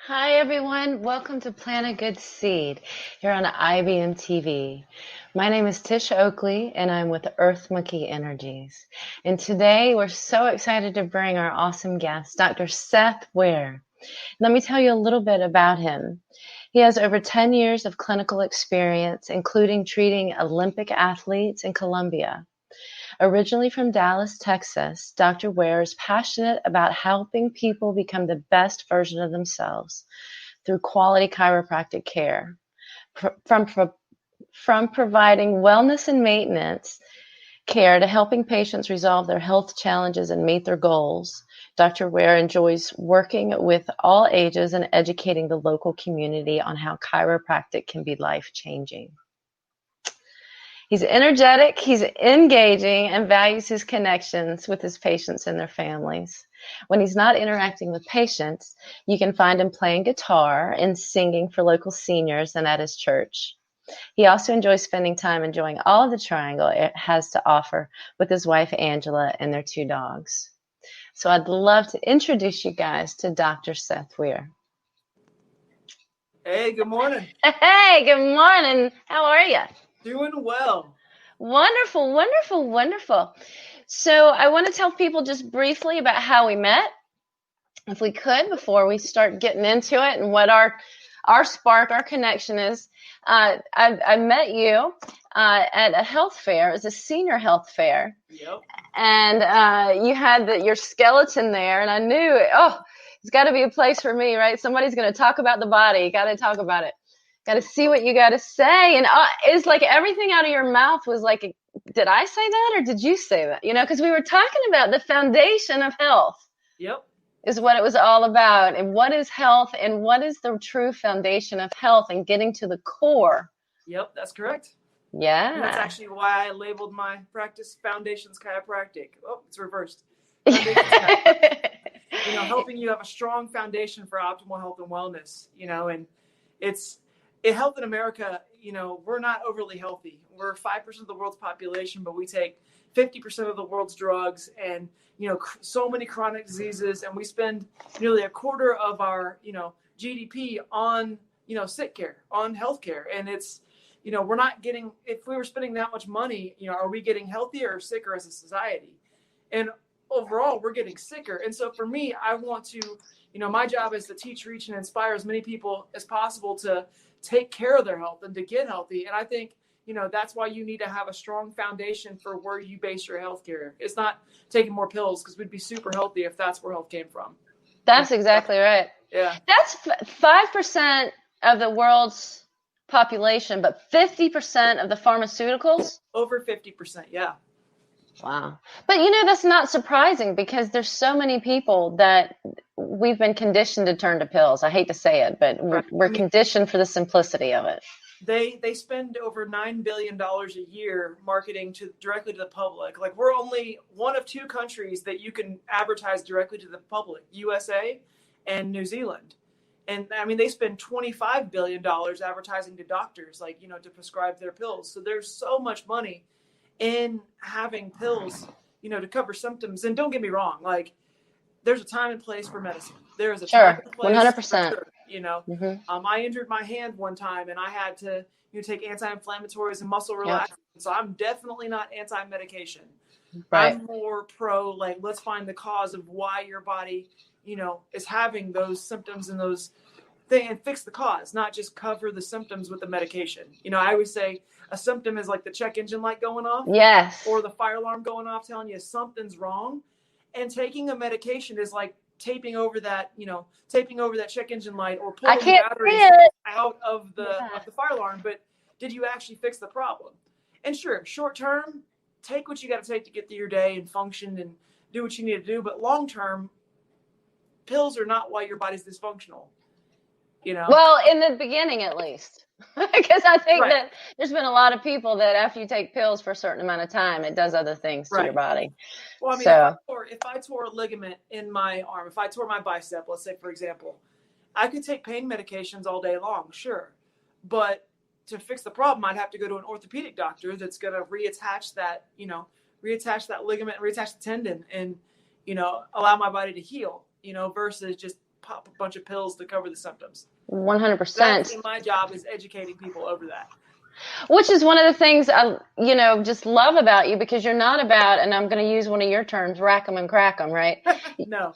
Hi, everyone. Welcome to Plant a Good Seed here on IBM TV. My name is Tish Oakley, and I'm with Earth Monkey Energies. And today we're so excited to bring our awesome guest, Dr. Seth Ware. Let me tell you a little bit about him. He has over 10 years of clinical experience, including treating Olympic athletes in Colombia. Originally from Dallas, Texas, Dr. Ware is passionate about helping people become the best version of themselves through quality chiropractic care. From providing wellness and maintenance care to helping patients resolve their health challenges and meet their goals, Dr. Ware enjoys working with all ages and educating the local community on how chiropractic can be life-changing. He's energetic, he's engaging, and values his connections with his patients and their families. When he's not interacting with patients, you can find him playing guitar and singing for local seniors and at his church. He also enjoys spending time enjoying all the Triangle it has to offer with his wife, Angela, and their 2 dogs. So I'd love to introduce you guys to Dr. Seth Ware. Hey, good morning. Hey, good morning. How are you? Doing well. Wonderful, wonderful, wonderful. So I want to tell people just briefly about how we met, if we could, before we start getting into it and what our spark, our connection is. I met you at a health fair. It was a senior health fair. Yep. And you had your skeleton there, and I knew, it's got to be a place for me, right? Somebody's going to talk about the body. You got to talk about it. Got to see what you got to say. And it's like everything out of your mouth was like, did I say that or did you say that? You know, because we were talking about the foundation of health. Yep. Is what it was all about. And what is health and what is the true foundation of health and getting to the core? Yep, that's correct. Yeah. And that's actually why I labeled my practice Foundations Chiropractic. Oh, it's reversed. Helping you have a strong foundation for optimal health and wellness, and health in America, we're not overly healthy. We're 5% of the world's population, but we take 50% of the world's drugs and, so many chronic diseases. And we spend nearly a quarter of our, GDP on, sick care, on healthcare. And it's, we're not getting, if we were spending that much money, are we getting healthier or sicker as a society? And overall, we're getting sicker. And so for me, I want to, my job is to teach, reach, and inspire as many people as possible to take care of their health and to get healthy. And I think, that's why you need to have a strong foundation for where you base your health care. It's not taking more pills, because we'd be super healthy if that's where health came from. That's exactly right. Yeah. That's 5% of the world's population, but 50% of the pharmaceuticals? Over 50%, yeah. Wow. But that's not surprising because there's so many people that we've been conditioned to turn to pills. I hate to say it, but we're conditioned for the simplicity of it. They spend over $9 billion a year marketing directly to the public. Like, we're only one of 2 countries that you can advertise directly to the public, USA and New Zealand. And they spend $25 billion advertising to doctors, to prescribe their pills. So there's so much money in having pills, to cover symptoms. And don't get me wrong, there's a time and place for medicine. There is a time and place 100%. for sure, I injured my hand one time and I had to take anti-inflammatories and muscle relaxants. Yep. So I'm definitely not anti-medication. Right. I'm more pro, let's find the cause of why your body, is having those symptoms and those things, and fix the cause, not just cover the symptoms with the medication. I always say a symptom is like the check engine light going off. Yes. Or the fire alarm going off telling you something's wrong. And taking a medication is like taping over that check engine light or pulling the batteries out of the fire alarm. But did you actually fix the problem? And sure, short term, take what you got to take to get through your day and function and do what you need to do. But long term, pills are not why your body's dysfunctional. Well, in the beginning, at least, because I think that there's been a lot of people that after you take pills for a certain amount of time, it does other things to your body. Well, if I tore a ligament in my arm, if I tore my bicep, let's say, for example, I could take pain medications all day long, sure. But to fix the problem, I'd have to go to an orthopedic doctor that's going to reattach that ligament, reattach the tendon and, allow my body to heal, versus just pop a bunch of pills to cover the symptoms. 100%. That's my job, is educating people over that. Which is one of the things I, just love about you, because you're not about, and I'm going to use one of your terms, rack 'em and crack 'em, right? No.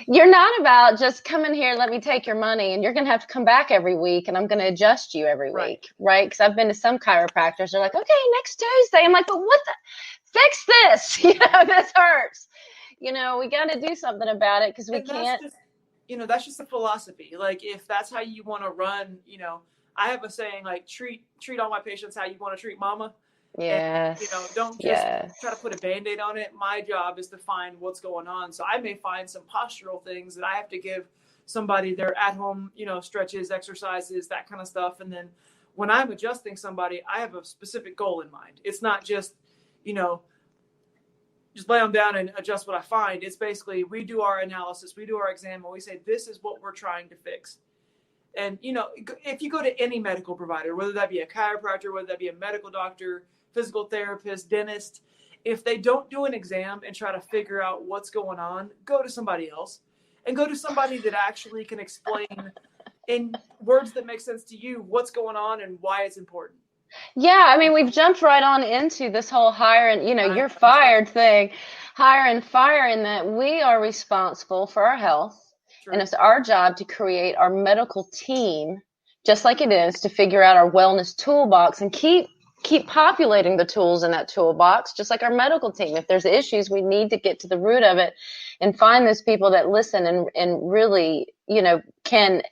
You're not about just come in here, let me take your money, and you're going to have to come back every week, and I'm going to adjust you every week, right? Because I've been to some chiropractors, they're like, okay, next Tuesday. I'm like, but what the, fix this, this hurts. We got to do something about it, because we can't. That's just a philosophy. Like, if that's how you want to run, I have a saying, like, treat all my patients how you want to treat mama. Yes. And, don't just try to put a Band-Aid on it. My job is to find what's going on. So I may find some postural things that I have to give somebody their at-home, stretches, exercises, that kind of stuff. And then when I'm adjusting somebody, I have a specific goal in mind. It's not just, just lay them down and adjust what I find. It's basically, we do our analysis, we do our exam, and we say, this is what we're trying to fix. And, if you go to any medical provider, whether that be a chiropractor, whether that be a medical doctor, physical therapist, dentist, if they don't do an exam and try to figure out what's going on, go to somebody else, and go to somebody that actually can explain in words that make sense to you what's going on and why it's important. Yeah, I mean, we've jumped right on into this whole hire and, you're fired thing, hire and fire, in that we are responsible for our health. Sure. And it's our job to create our medical team, just like it is to figure out our wellness toolbox, and keep populating the tools in that toolbox, just like our medical team. If there's issues, we need to get to the root of it and find those people that listen and really, can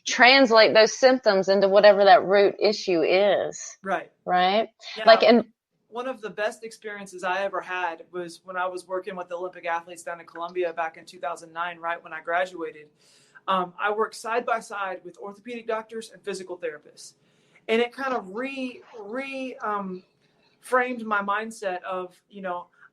translate those symptoms into whatever that root issue is. Right. Yeah. One of the best experiences I ever had was when I was working with the Olympic athletes down in Colombia back in 2009, right when I graduated. I worked side by side with orthopedic doctors and physical therapists. And it kind of framed my mindset of,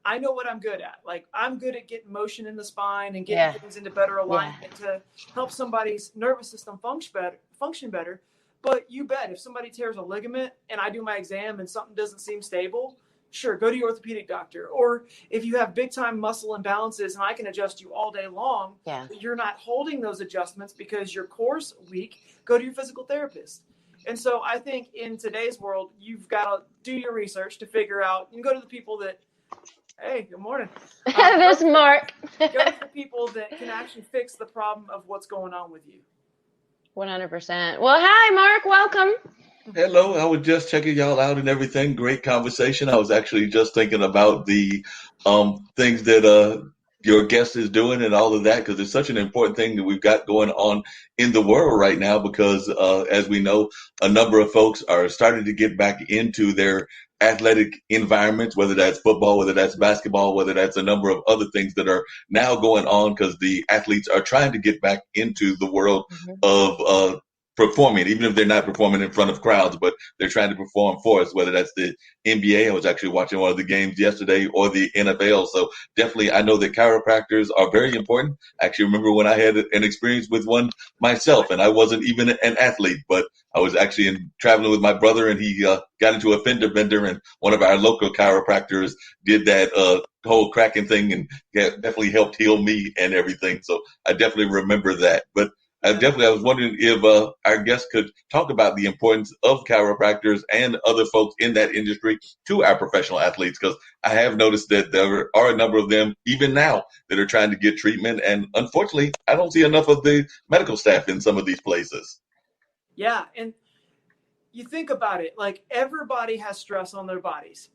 I know what I'm good at. Like, I'm good at getting motion in the spine and getting things into better alignment to help somebody's nervous system function better. But you bet, if somebody tears a ligament and I do my exam and something doesn't seem stable, sure, go to your orthopedic doctor. Or if you have big time muscle imbalances and I can adjust you all day long, but you're not holding those adjustments because your core's weak, go to your physical therapist. And so I think in today's world, you've got to do your research to figure out, and go to the people that, hey, good morning. There's Mark. Go to the people that can actually fix the problem of what's going on with you. 100%. Well, hi, Mark. Welcome. Hello. I was just checking y'all out and everything. Great conversation. I was actually just thinking about the things that your guest is doing and all of that, because it's such an important thing that we've got going on in the world right now, because as we know, a number of folks are starting to get back into their athletic environments, whether that's football, whether that's basketball, whether that's a number of other things that are now going on, because the athletes are trying to get back into the world of performing, even if they're not performing in front of crowds, but they're trying to perform for us, whether that's the NBA. I was actually watching one of the games yesterday, or the NFL. So definitely, I know that chiropractors are very important. I actually remember when I had an experience with one myself, and I wasn't even an athlete, but I was actually traveling with my brother, and he got into a fender bender, and one of our local chiropractors did that whole cracking thing, and definitely helped heal me and everything. So I definitely remember that. But I was wondering if our guest could talk about the importance of chiropractors and other folks in that industry to our professional athletes, because I have noticed that there are a number of them, even now, that are trying to get treatment. And unfortunately, I don't see enough of the medical staff in some of these places. Yeah. And you think about it, like, everybody has stress on their bodies,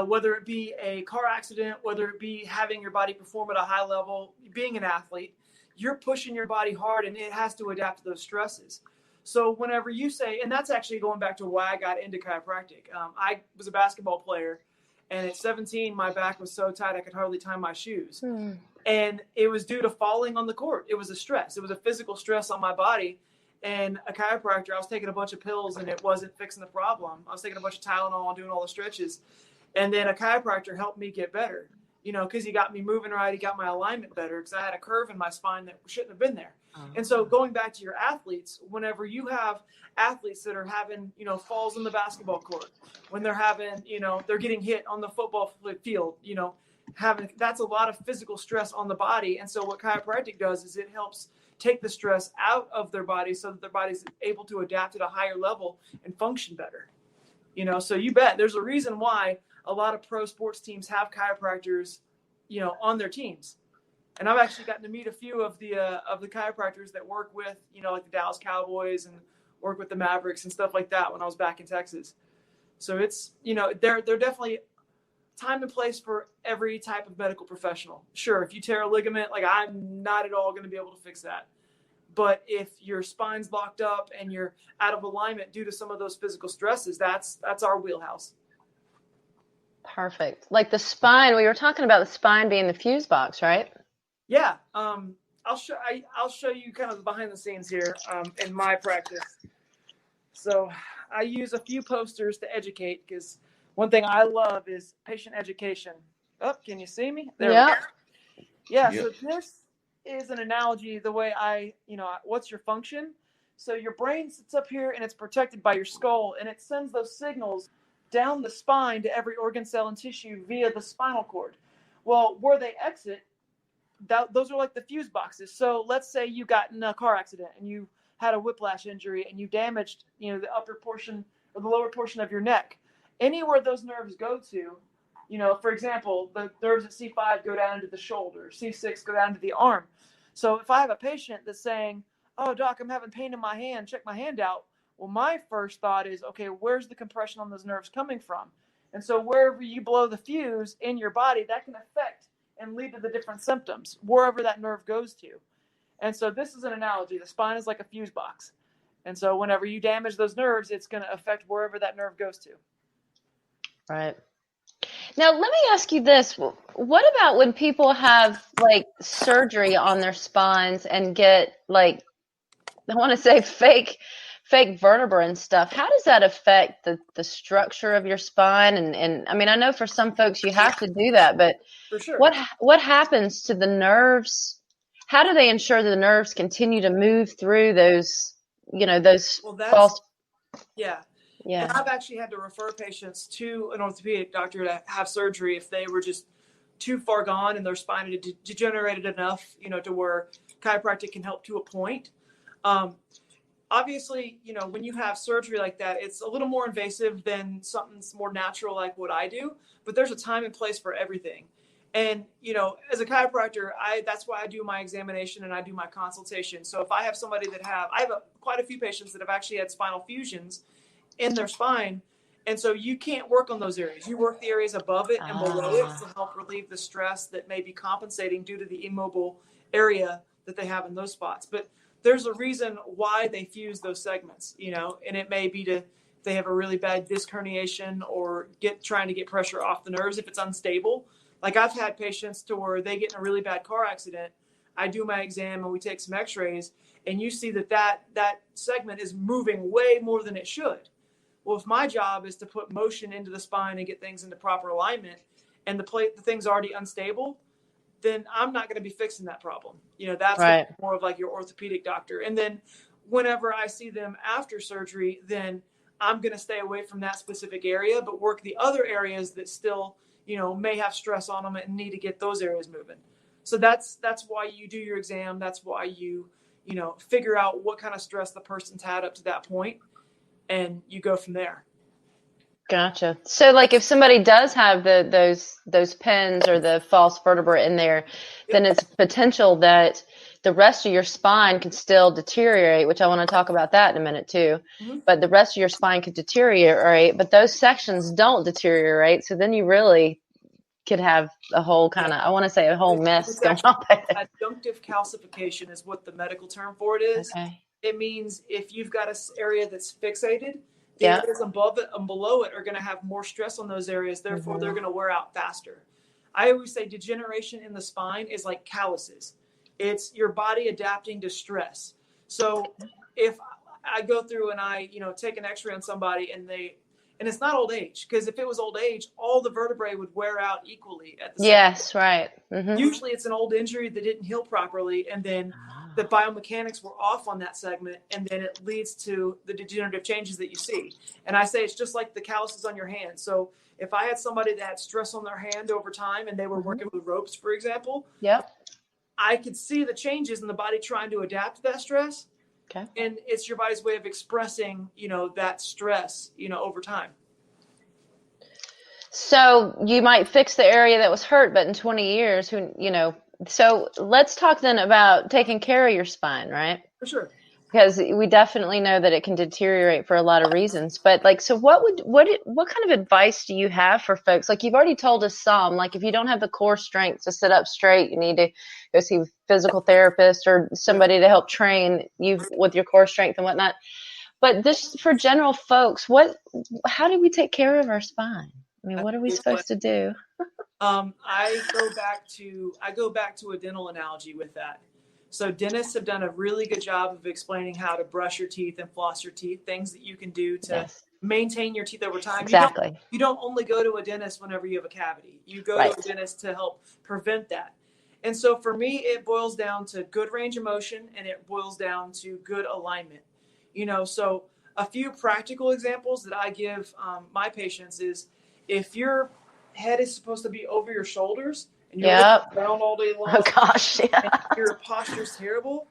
whether it be a car accident, whether it be having your body perform at a high level, being an athlete. You're pushing your body hard, and it has to adapt to those stresses. So whenever you say, and that's actually going back to why I got into chiropractic. I was a basketball player, and at 17, my back was so tight I could hardly tie my shoes. And it was due to falling on the court. It was a stress. It was a physical stress on my body. And a chiropractor, I was taking a bunch of pills, and it wasn't fixing the problem. I was taking a bunch of Tylenol and doing all the stretches. And then a chiropractor helped me get better. Because he got me moving right. He got my alignment better, because I had a curve in my spine that shouldn't have been there. And so going back to your athletes, whenever you have athletes that are having, falls in the basketball court, when they're having, they're getting hit on the football field, that's a lot of physical stress on the body. And so what chiropractic does is it helps take the stress out of their body so that their body's able to adapt at a higher level and function better. You know, so you bet there's a reason why a lot of pro sports teams have chiropractors, you know, on their teams. And I've actually gotten to meet a few of the chiropractors that work with, you know, like the Dallas Cowboys and work with the Mavericks and stuff like that when I was back in Texas. So it's, you know, they're definitely time and place for every type of medical professional. Sure, if you tear a ligament, like I'm not at all going to be able to fix that. But if your spine's locked up and you're out of alignment due to some of those physical stresses, that's our wheelhouse. Perfect. Like the spine, we were talking about the spine being the fuse box, right? Yeah. I'll show you kind of the behind the scenes here in my practice. So I use a few posters to educate, because one thing I love is patient education. Oh, can you see me? There we go. Yeah. So this is an analogy, the way what's your function? So your brain sits up here and it's protected by your skull, and it sends those signals down the spine to every organ, cell, and tissue via the spinal cord. Well, where they exit, those are like the fuse boxes. So let's say you got in a car accident and you had a whiplash injury and you damaged, you know, the upper portion or the lower portion of your neck. Anywhere those nerves go to, you know, for example, the nerves at C5 go down into the shoulder, C6 go down to the arm. So if I have a patient that's saying, oh, doc, I'm having pain in my hand, check my hand out. Well, my first thought is, okay, where's the compression on those nerves coming from? And so wherever you blow the fuse in your body, that can affect and lead to the different symptoms, wherever that nerve goes to. And so this is an analogy. The spine is like a fuse box. And so whenever you damage those nerves, it's going to affect wherever that nerve goes to. Right. Now, let me ask you this. What about when people have like surgery on their spines and get like, I want to say fake vertebra and stuff? How does that affect the structure of your spine? And I mean, I know for some folks you have to do that, but for sure, what happens to the nerves? How do they ensure that the nerves continue to move through those, you know, those false? Yeah. And I've actually had to refer patients to an orthopedic doctor to have surgery if they were just too far gone and their spine had degenerated enough, you know, to where chiropractic can help to a point. Obviously, you know, when you have surgery like that, it's a little more invasive than something more natural like what I do, but there's a time and place for everything. And, you know, as a chiropractor, that's why I do my examination and I do my consultation. So if I have somebody I have quite a few patients that have actually had spinal fusions in their spine. And so you can't work on those areas. You work the areas above it and below it to help relieve the stress that may be compensating due to the immobile area that they have in those spots. But there's a reason why they fuse those segments, you know, and it may be they have a really bad disc herniation or trying to get pressure off the nerves if it's unstable. Like I've had patients to where they get in a really bad car accident. I do my exam and we take some x-rays and you see that segment is moving way more than it should. Well, if my job is to put motion into the spine and get things into proper alignment and the thing's already unstable, then I'm not going to be fixing that problem. You know, that's right. More of like your orthopedic doctor. And then whenever I see them after surgery, then I'm going to stay away from that specific area, but work the other areas that still, you know, may have stress on them and need to get those areas moving. So that's why you do your exam. That's why you know, figure out what kind of stress the person's had up to that point, and you go from there. Gotcha. So like if somebody does have those pins or the false vertebra in there, then it's potential that the rest of your spine could still deteriorate, which I want to talk about that in a minute too. Mm-hmm. But the rest of your spine could deteriorate, but those sections don't deteriorate. So then you really could have a whole kind of, I want to say a whole mess going on there. Adjunctive calcification is what the medical term for it is. Okay. It means if you've got an area that's fixated, the areas above it and below it are going to have more stress on those areas. Therefore, they're going to wear out faster. I always say degeneration in the spine is like calluses. It's your body adapting to stress. So if I go through and I, you know, take an x-ray on somebody and it's not old age, because if it was old age, all the vertebrae would wear out equally at the same time. Right. Mm-hmm. Usually it's an old injury that didn't heal properly, and then the biomechanics were off on that segment, and then it leads to the degenerative changes that you see. And I say it's just like the calluses on your hand. So if I had somebody that had stress on their hand over time and they were working with ropes, for example, I could see the changes in the body trying to adapt to that stress. Okay. And it's your body's way of expressing, that stress, over time. So you might fix the area that was hurt, but in 20 years, so let's talk then about taking care of your spine, right? For sure. Because we definitely know that it can deteriorate for a lot of reasons. But so what kind of advice do you have for folks? Like, you've already told us some, like, if you don't have the core strength to sit up straight, you need to go see a physical therapist or somebody to help train you with your core strength and whatnot. But this, for general folks, how do we take care of our spine? I mean, what are we supposed to do? I go back to a dental analogy with that. So dentists have done a really good job of explaining how to brush your teeth and floss your teeth, things that you can do to maintain your teeth over time. Exactly. You don't only go to a dentist whenever you have a cavity. You go to a dentist to help prevent that. And so for me, it boils down to good range of motion, and it boils down to good alignment. So a few practical examples that I give my patients is, if your head is supposed to be over your shoulders and you're looking around all day long, oh gosh, and your posture's terrible,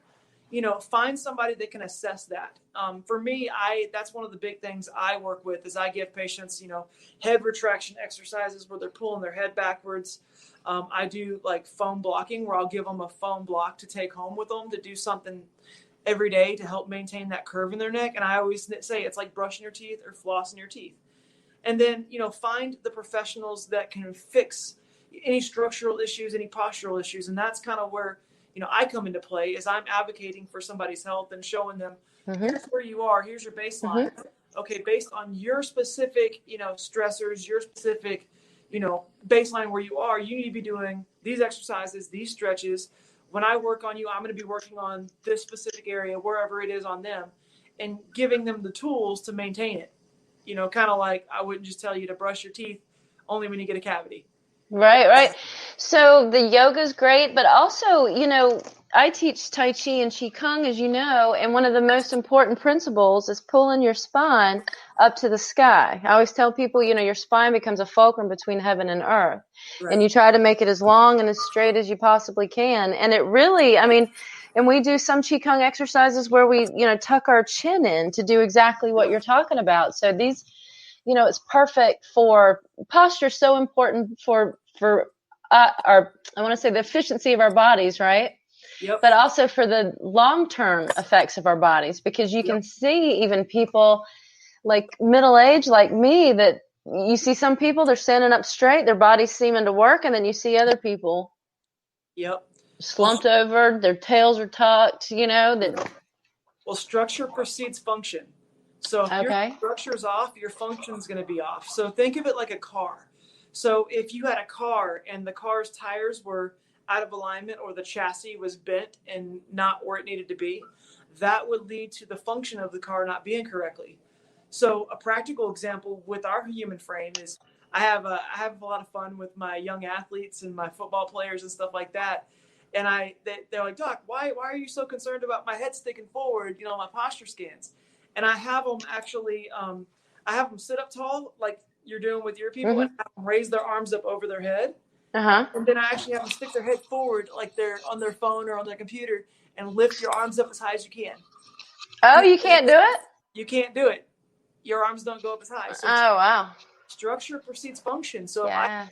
find somebody that can assess that. For me, that's one of the big things I work with is I give patients, head retraction exercises where they're pulling their head backwards. I do like foam blocking, where I'll give them a foam block to take home with them to do something every day to help maintain that curve in their neck. And I always say it's like brushing your teeth or flossing your teeth. And then, find the professionals that can fix any structural issues, any postural issues. And that's kind of where, I come into play, is I'm advocating for somebody's health and showing them, here's where you are, here's your baseline. Okay, based on your specific, stressors, your specific, baseline where you are, you need to be doing these exercises, these stretches. When I work on you, I'm going to be working on this specific area, wherever it is on them, and giving them the tools to maintain it. Kind of like I wouldn't just tell you to brush your teeth only when you get a cavity. Right. So the yoga is great, but also, I teach Tai Chi and Qigong, as you know, and one of the most important principles is pulling your spine up to the sky. I always tell people, your spine becomes a fulcrum between heaven and earth. Right. And you try to make it as long and as straight as you possibly can. And it really, and we do some Qigong exercises where we, tuck our chin in to do exactly what you're talking about. So these, it's perfect for posture, so important for our, I want to say, the efficiency of our bodies, right? Yep. But also for the long-term effects of our bodies, because you can see even people like middle age, like me, that you see some people, they're standing up straight, their body's seeming to work, and then you see other people slumped over, their tails are tucked, Well, structure precedes function. So if your structure's off, your function's going to be off. So think of it like a car. So if you had a car and the car's tires were out of alignment, or the chassis was bent and not where it needed to be, that would lead to the function of the car not being correctly. So a practical example with our human frame is I have a lot of fun with my young athletes and my football players and stuff like that. And they're like, Doc, why are you so concerned about my head sticking forward, my posture scans? And I have them actually, I have them sit up tall, like you're doing with your people, and have them raise their arms up over their head. And then I actually have them stick their head forward, like they're on their phone or on their computer, and lift your arms up as high as you can. Oh, you can't do it? You can't do it. Your arms don't go up as high. So wow. Structure precedes function. So if I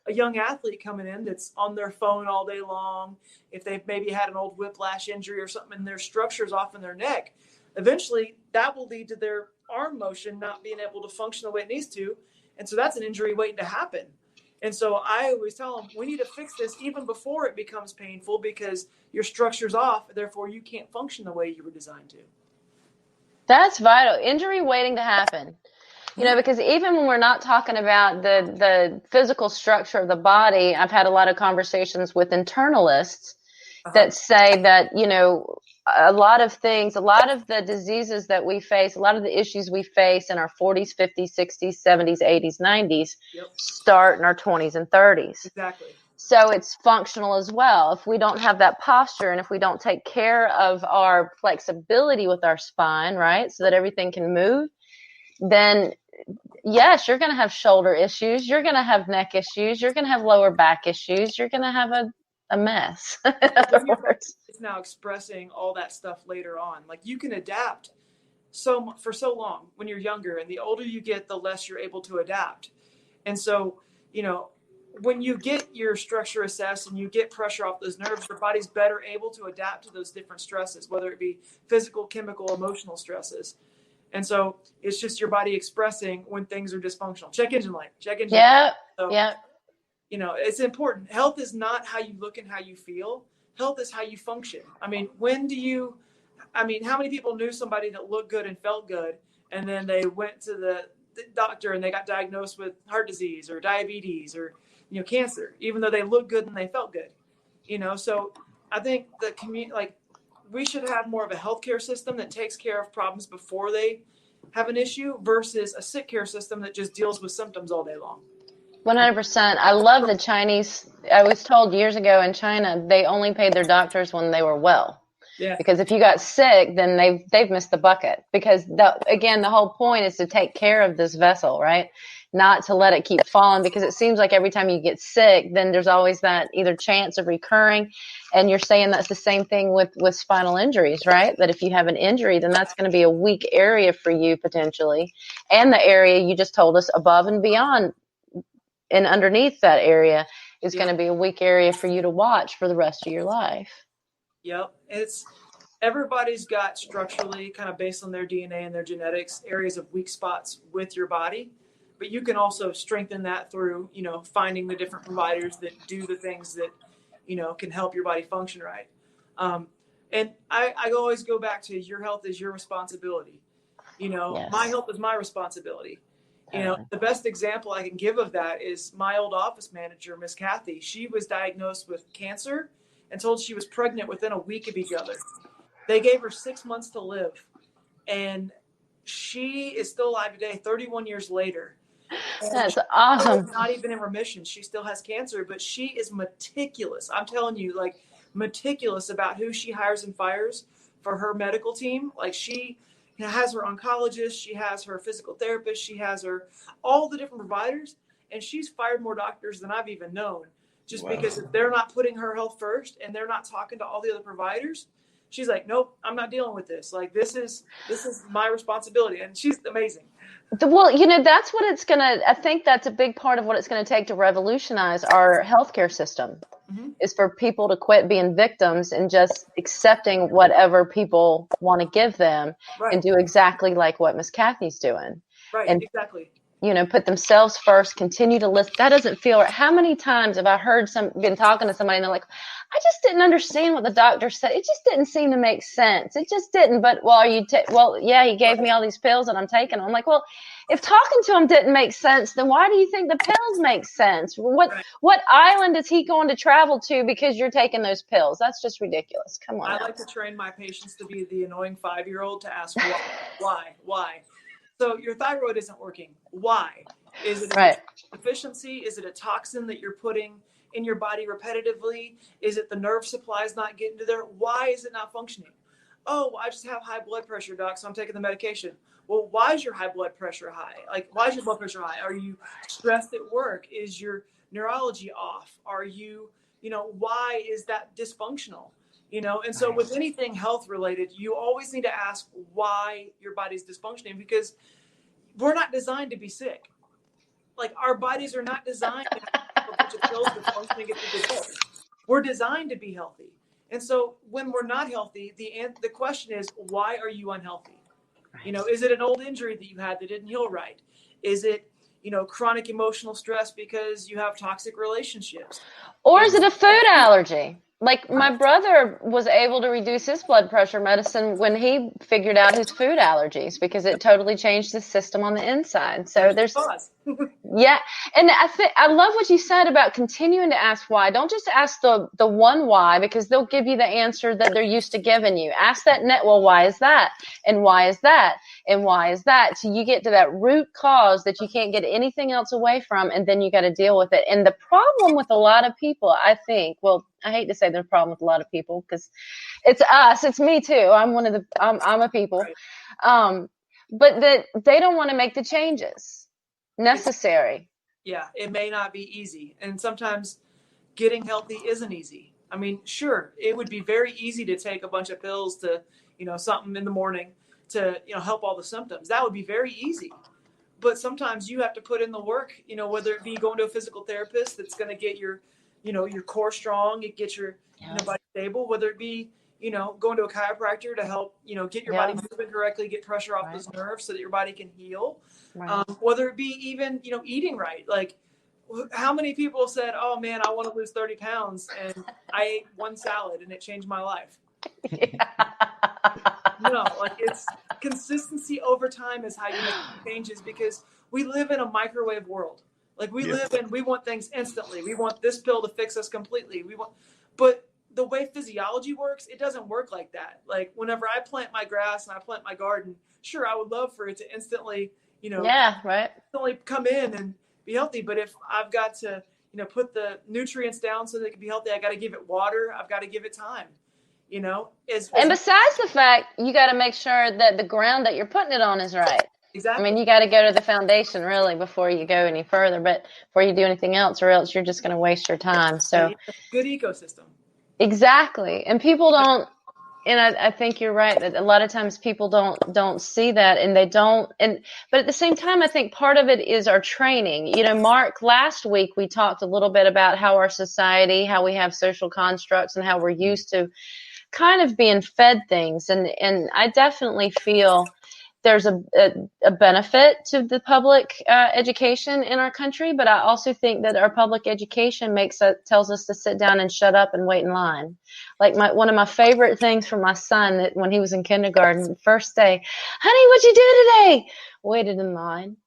a young athlete coming in that's on their phone all day long, if they've maybe had an old whiplash injury or something and their structure's off in their neck, eventually that will lead to their arm motion not being able to function the way it needs to. And so that's an injury waiting to happen. And so I always tell them, we need to fix this even before it becomes painful, because your structure's off, therefore you can't function the way you were designed to. That's vital. Injury waiting to happen. Because even when we're not talking about the physical structure of the body, I've had a lot of conversations with internalists that say that, a lot of the diseases that we face, a lot of the issues we face in our 40s, 50s, 60s, 70s, 80s, 90s start in our 20s and 30s. Exactly. So it's functional as well. If we don't have that posture and if we don't take care of our flexibility with our spine, right, so that everything can move, then yes, you're going to have shoulder issues. You're going to have neck issues. You're going to have lower back issues. You're going to have a mess. In other words. It's now expressing all that stuff later on. Like you can adapt for so long when you're younger, and the older you get, the less you're able to adapt. And so, when you get your structure assessed and you get pressure off those nerves, your body's better able to adapt to those different stresses, whether it be physical, chemical, emotional stresses. And so it's just your body expressing when things are dysfunctional. Check engine light. Yeah. So, yeah. It's important. Health is not how you look and how you feel. Health is how you function. I mean, how many people knew somebody that looked good and felt good, and then they went to the doctor and they got diagnosed with heart disease or diabetes or, cancer, even though they looked good and they felt good, So I think the community, we should have more of a healthcare system that takes care of problems before they have an issue versus a sick care system that just deals with symptoms all day long. 100%. I love the Chinese. I was told years ago in China, they only paid their doctors when they were well. Yeah. Because if you got sick, then they've missed the bucket. Because the whole point is to take care of this vessel, right? Not to let it keep falling, because it seems like every time you get sick, then there's always that either chance of recurring. And you're saying that's the same thing with spinal injuries, right? That if you have an injury, then that's going to be a weak area for you potentially. And the area you just told us above and beyond and underneath that area is going to be a weak area for you to watch for the rest of your life. Yep. Everybody's got structurally, kind of based on their DNA and their genetics, areas of weak spots with your body. But you can also strengthen that through, finding the different providers that do the things that, can help your body function right. And I always go back to your health is your responsibility. Yes. My health is my responsibility. The best example I can give of that is my old office manager, Miss Kathy. She was diagnosed with cancer and told she was pregnant within a week of each other. They gave her 6 months to live. And she is still alive today, 31 years later. That's awesome. Not even in remission. She still has cancer, but she is meticulous. I'm telling you, meticulous about who she hires and fires for her medical team. She has her oncologist, she has her physical therapist, she has all the different providers, and she's fired more doctors than I've even known. Just because if they're not putting her health first and they're not talking to all the other providers, she's like, nope, I'm not dealing with this. This is my responsibility. And she's amazing. Well, that's what I think that's a big part of what it's going to take to revolutionize our healthcare system, is for people to quit being victims and just accepting whatever people want to give them and do exactly like what Miss Kathy's doing. Right, and, exactly. Put themselves first, continue to listen. That doesn't feel right. How many times have I been talking to somebody and they're like, I just didn't understand what the doctor said. It just didn't seem to make sense. It just didn't. But he gave me all these pills and I'm taking them. I'm like, well, if talking to him didn't make sense, then why do you think the pills make sense? What island is he going to travel to because you're taking those pills? That's just ridiculous. Come on. I like to train my patients to be the annoying 5-year-old to ask why. So your thyroid isn't working. Why? Is it a deficiency? Is it a toxin that you're putting in your body repetitively? Is it the nerve supply is not getting to there? Why is it not functioning? Oh, I just have high blood pressure, doc, so I'm taking the medication. Well, why is your high blood pressure high? Why is your blood pressure high? Are you stressed at work? Is your neurology off? Are you, why is that dysfunctional? And so with anything health related, you always need to ask why your body's dysfunctioning, because we're not designed to be sick. Our bodies are not designed to have a bunch of pills to function and get through the day. We're designed to be healthy. And so when we're not healthy, the question is, why are you unhealthy? Is it an old injury that you had that didn't heal right? Is it, chronic emotional stress because you have toxic relationships? Or is it a food allergy? My brother was able to reduce his blood pressure medicine when he figured out his food allergies, because it totally changed the system on the inside. So there's, yeah. And I love what you said about continuing to ask why. Don't just ask the one why, because they'll give you the answer that they're used to giving you. Ask that why is that? And why is that? And why is that? So you get to that root cause that you can't get anything else away from, and then you got to deal with it. And the problem with a lot of people, I think, I hate to say there's a problem with a lot of people, because it's us, it's me too. I'm a people. But that they don't want to make the changes necessary. Yeah, it may not be easy. And sometimes getting healthy isn't easy. I mean, sure, it would be very easy to take a bunch of pills to, something in the morning to, help all the symptoms. That would be very easy. But sometimes you have to put in the work, whether it be going to a physical therapist that's going to get your, your core strong, it gets your, body stable, whether it be, going to a chiropractor to help, get your body moving correctly, get pressure off those nerves so that your body can heal. Whether it be even, eating right. Like, how many people said, oh man, I want to lose 30 pounds and I ate one salad and it changed my life. No, like, it's consistency over time is how you make changes, because we live in a microwave world. Like, we want things instantly. We want this pill to fix us completely. But the way physiology works, it doesn't work like that. Like, whenever I plant my grass and I plant my garden, sure, I would love for it to instantly, instantly come in and be healthy. But if I've got to, put the nutrients down so that it can be healthy, I got to give it water. I've got to give it time. And besides the fact, you got to make sure that the ground that you're putting it on is right. Exactly. I mean, you got to go to the foundation really before you go any further, but before you do anything else, or else you're just going to waste your time. So good ecosystem. Exactly. And people don't, and I think you're right that a lot of times people don't see that, and they don't, but at the same time, I think part of it is our training. Mark, last week we talked a little bit about how our society, how we have social constructs, and how we're used to kind of being fed things. And I definitely feel there's a benefit to the public education in our country, but I also think that our public education tells us to sit down and shut up and wait in line. Like one of my favorite things from my son, that when he was in kindergarten, first day, honey, what'd you do today? Waited in line.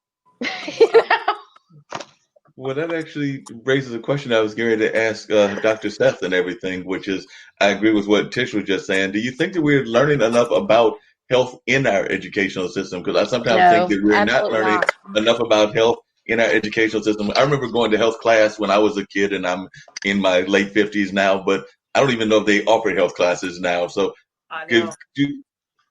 Well, that actually raises a question I was getting ready to ask Dr. Seth and everything, which is, I agree with what Tish was just saying. Do you think that we're learning enough about health in our educational system? Because I sometimes think that we're not learning enough about health in our educational system. I remember going to health class when I was a kid, and I'm in my late 50s now, but I don't even know if they offer health classes now. So if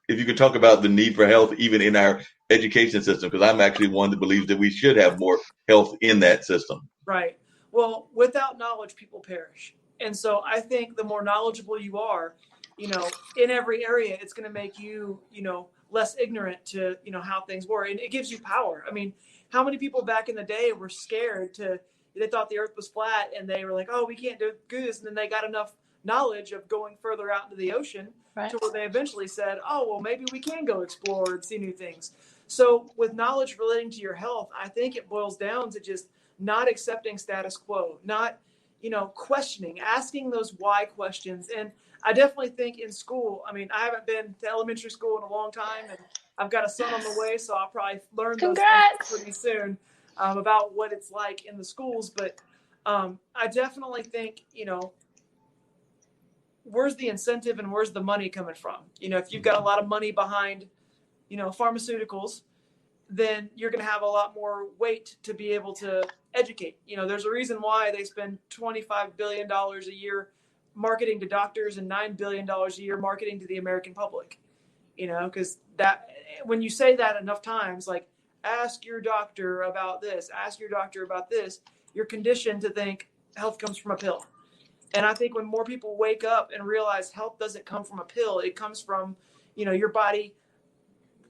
you could talk about the need for health even in our education system, because I'm actually one that believes that we should have more health in that system. Right. Well, without knowledge, people perish. And so I think the more knowledgeable you are, in every area, it's going to make you, less ignorant to, how things work. And it gives you power. I mean, how many people back in the day were scared they thought the earth was flat and they were like, oh, we can't do this. And then they got enough knowledge of going further out into the ocean to where they eventually said, oh, well, maybe we can go explore and see new things. So with knowledge relating to your health, I think it boils down to just not accepting status quo, not, questioning, asking those why questions. And I definitely think in school, I mean, I haven't been to elementary school in a long time, and I've got a son on the way, so I'll probably learn those things pretty soon about what it's like in the schools. But I definitely think, where's the incentive and where's the money coming from? If you've got a lot of money behind, pharmaceuticals, then you're going to have a lot more weight to be able to educate. There's a reason why they spend $25 billion a year marketing to doctors and $9 billion a year marketing to the American public, because that, when you say that enough times, like, ask your doctor about this, ask your doctor about this, you're conditioned to think health comes from a pill. And I think when more people wake up and realize health doesn't come from a pill, it comes from, your body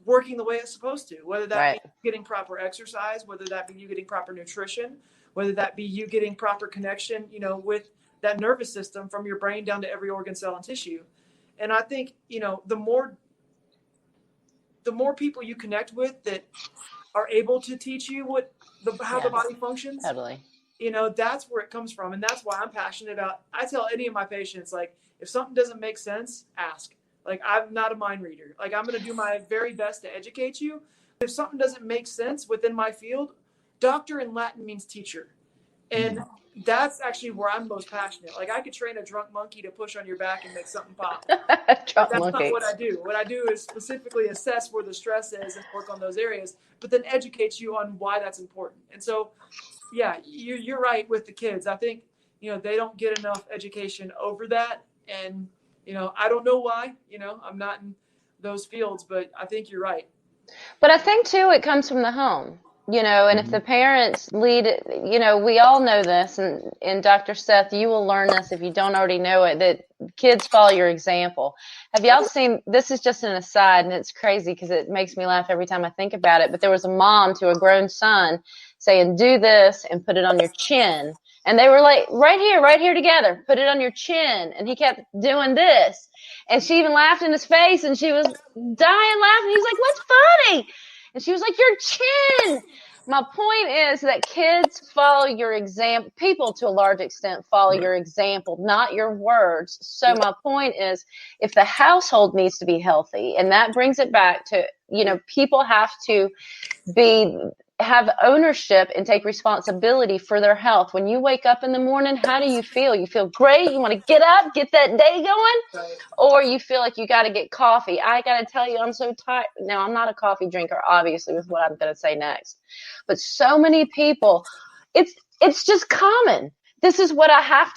working the way it's supposed to, whether that be getting proper exercise, whether that be you getting proper nutrition, whether that be you getting proper connection, with that nervous system from your brain down to every organ, cell, and tissue. And I think, the more people you connect with that are able to teach you how the body functions, totally. That's where it comes from. And that's why I'm passionate about, I tell any of my patients, like, if something doesn't make sense, ask. Like, I'm not a mind reader. Like, I'm going to do my very best to educate you. If something doesn't make sense within my field, doctor in Latin means teacher. And that's actually where I'm most passionate. Like, I could train a drunk monkey to push on your back and make something pop. That's not what I do. What I do is specifically assess where the stress is and work on those areas, but then educate you on why that's important. And so, yeah, you're right with the kids. I think, they don't get enough education over that. And, I don't know why, I'm not in those fields, but I think you're right. But I think too, it comes from the home. And if the parents lead, we all know this, and Dr. Seth, you will learn this if you don't already know it, that kids follow your example. Have y'all seen, this is just an aside, and it's crazy because it makes me laugh every time I think about it, but there was a mom to a grown son saying, do this and put it on your chin. And they were like, right here together, put it on your chin. And he kept doing this. And she even laughed in his face, and she was dying laughing. He's like, what's funny? And she was like, your chin. My point is that kids follow your example. People, to a large extent, follow your example, not your words. So my point is, if the household needs to be healthy, and that brings it back to, people have to have ownership and take responsibility for their health. When you wake up in the morning, how do you feel? You feel great? You want to get up, get that day going? Right. Or you feel like you got to get coffee. I got to tell you, I'm so tired. Now, I'm not a coffee drinker, obviously, with what I'm going to say next. But so many people, it's just common. This is what I have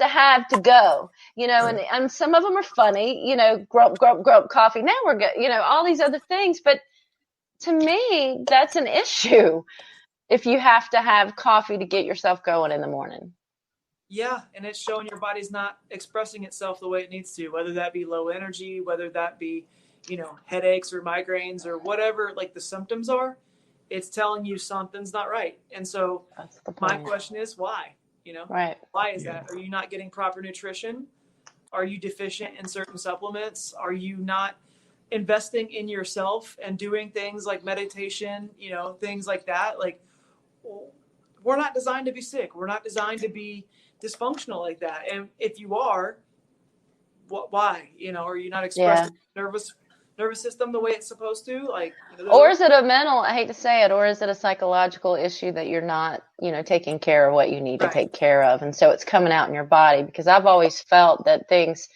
to go, and some of them are funny, grow up coffee. Now we're good, all these other things. But to me, that's an issue if you have to have coffee to get yourself going in the morning. Yeah, and it's showing your body's not expressing itself the way it needs to, whether that be low energy, whether that be, headaches or migraines or whatever, like the symptoms are, it's telling you something's not right. And so my question is why? Right. Why is that? Are you not getting proper nutrition? Are you deficient in certain supplements? Are you not investing in yourself and doing things like meditation, things like that? Like, we're not designed to be sick. We're not designed to be dysfunctional like that. And if you are, why? Are you not expressing nervous system the way it's supposed to? Like, or is it a mental, I hate to say it, or is it a psychological issue that you're not, taking care of what you need to take care of? And so it's coming out in your body, because I've always felt that things,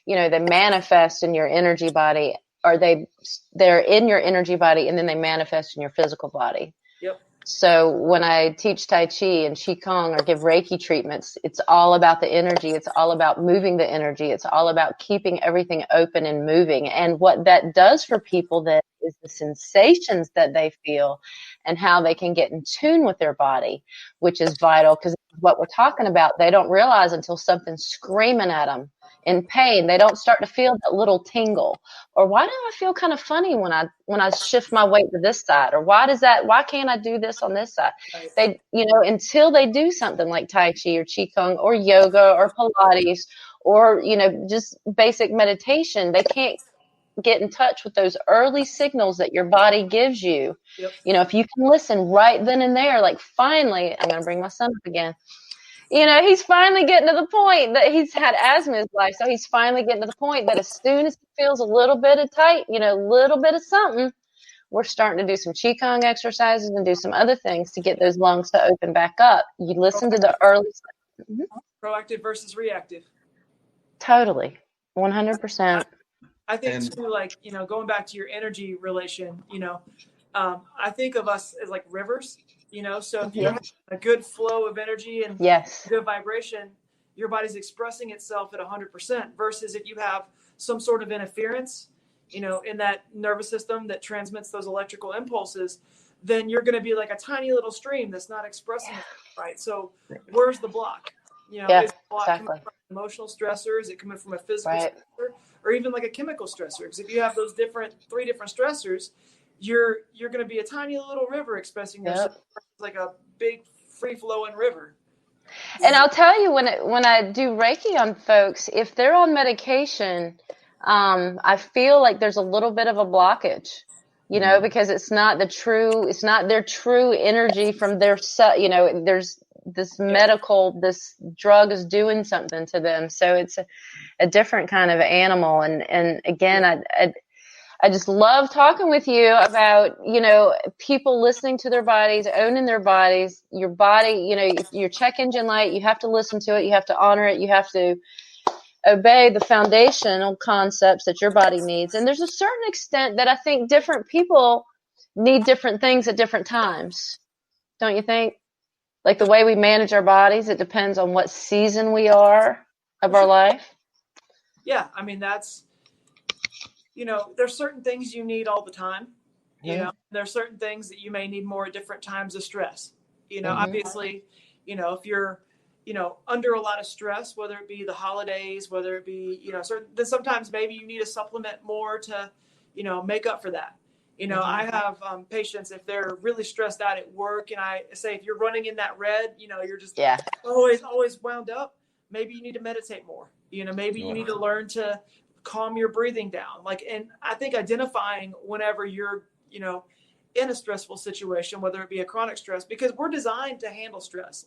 they manifest in your energy body, or they're in your energy body, and then they manifest in your physical body. Yep. So when I teach Tai Chi and Qigong or give Reiki treatments, it's all about the energy. It's all about moving the energy. It's all about keeping everything open and moving. And what that does for people then is the sensations that they feel and how they can get in tune with their body, which is vital, because what we're talking about, they don't realize until something's screaming at them in pain. They don't start to feel that little tingle, or why do I feel kind of funny when I shift my weight to this side, or why can't I do this on this side? Right. They, until they do something like Tai Chi or Qigong or yoga or Pilates or, just basic meditation, they can't get in touch with those early signals that your body gives you. Yep. If you can listen right then and there, like finally, I'm going to bring my son up again. He's finally getting to the point that he's had asthma in his life. So he's finally getting to the point that as soon as he feels a little bit of tight, a little bit of something, we're starting to do some Qigong exercises and do some other things to get those lungs to open back up. You listen to the early. Proactive versus reactive. Totally. 100%. I think too, like, going back to your energy relation, I think of us as like rivers, so if you're having a good flow of energy and good vibration, your body's expressing itself at 100%, versus if you have some sort of interference, in that nervous system that transmits those electrical impulses, then you're going to be like a tiny little stream that's not expressing it right. So where's the block? Is the block coming from emotional stressor? Is it coming from a physical stressor, or even like a chemical stressor? Because if you have those three different stressors, you're going to be a tiny little river expressing yourself like a big free flowing river. And I'll tell you, when I do Reiki on folks, if they're on medication, I feel like there's a little bit of a blockage, because it's not their true energy from their there's this this drug is doing something to them. So it's a different kind of animal. And again, I just love talking with you about, people listening to their bodies, owning their bodies. Your body, your check engine light, you have to listen to it. You have to honor it. You have to obey the foundational concepts that your body needs. And there's a certain extent that I think different people need different things at different times. Don't you think? Like the way we manage our bodies, it depends on what season we are of our life. Yeah. I mean, that's, there's certain things you need all the time. There are certain things that you may need more at different times of stress. Mm-hmm. Obviously, if you're, under a lot of stress, whether it be the holidays, whether it be, then sometimes maybe you need a supplement more to, make up for that. I have patients, if they're really stressed out at work, and I say, if you're running in that red, you're just always wound up, maybe you need to meditate more. Maybe you need to learn to calm your breathing down. And I think identifying whenever you're, in a stressful situation, whether it be a chronic stress, because we're designed to handle stress,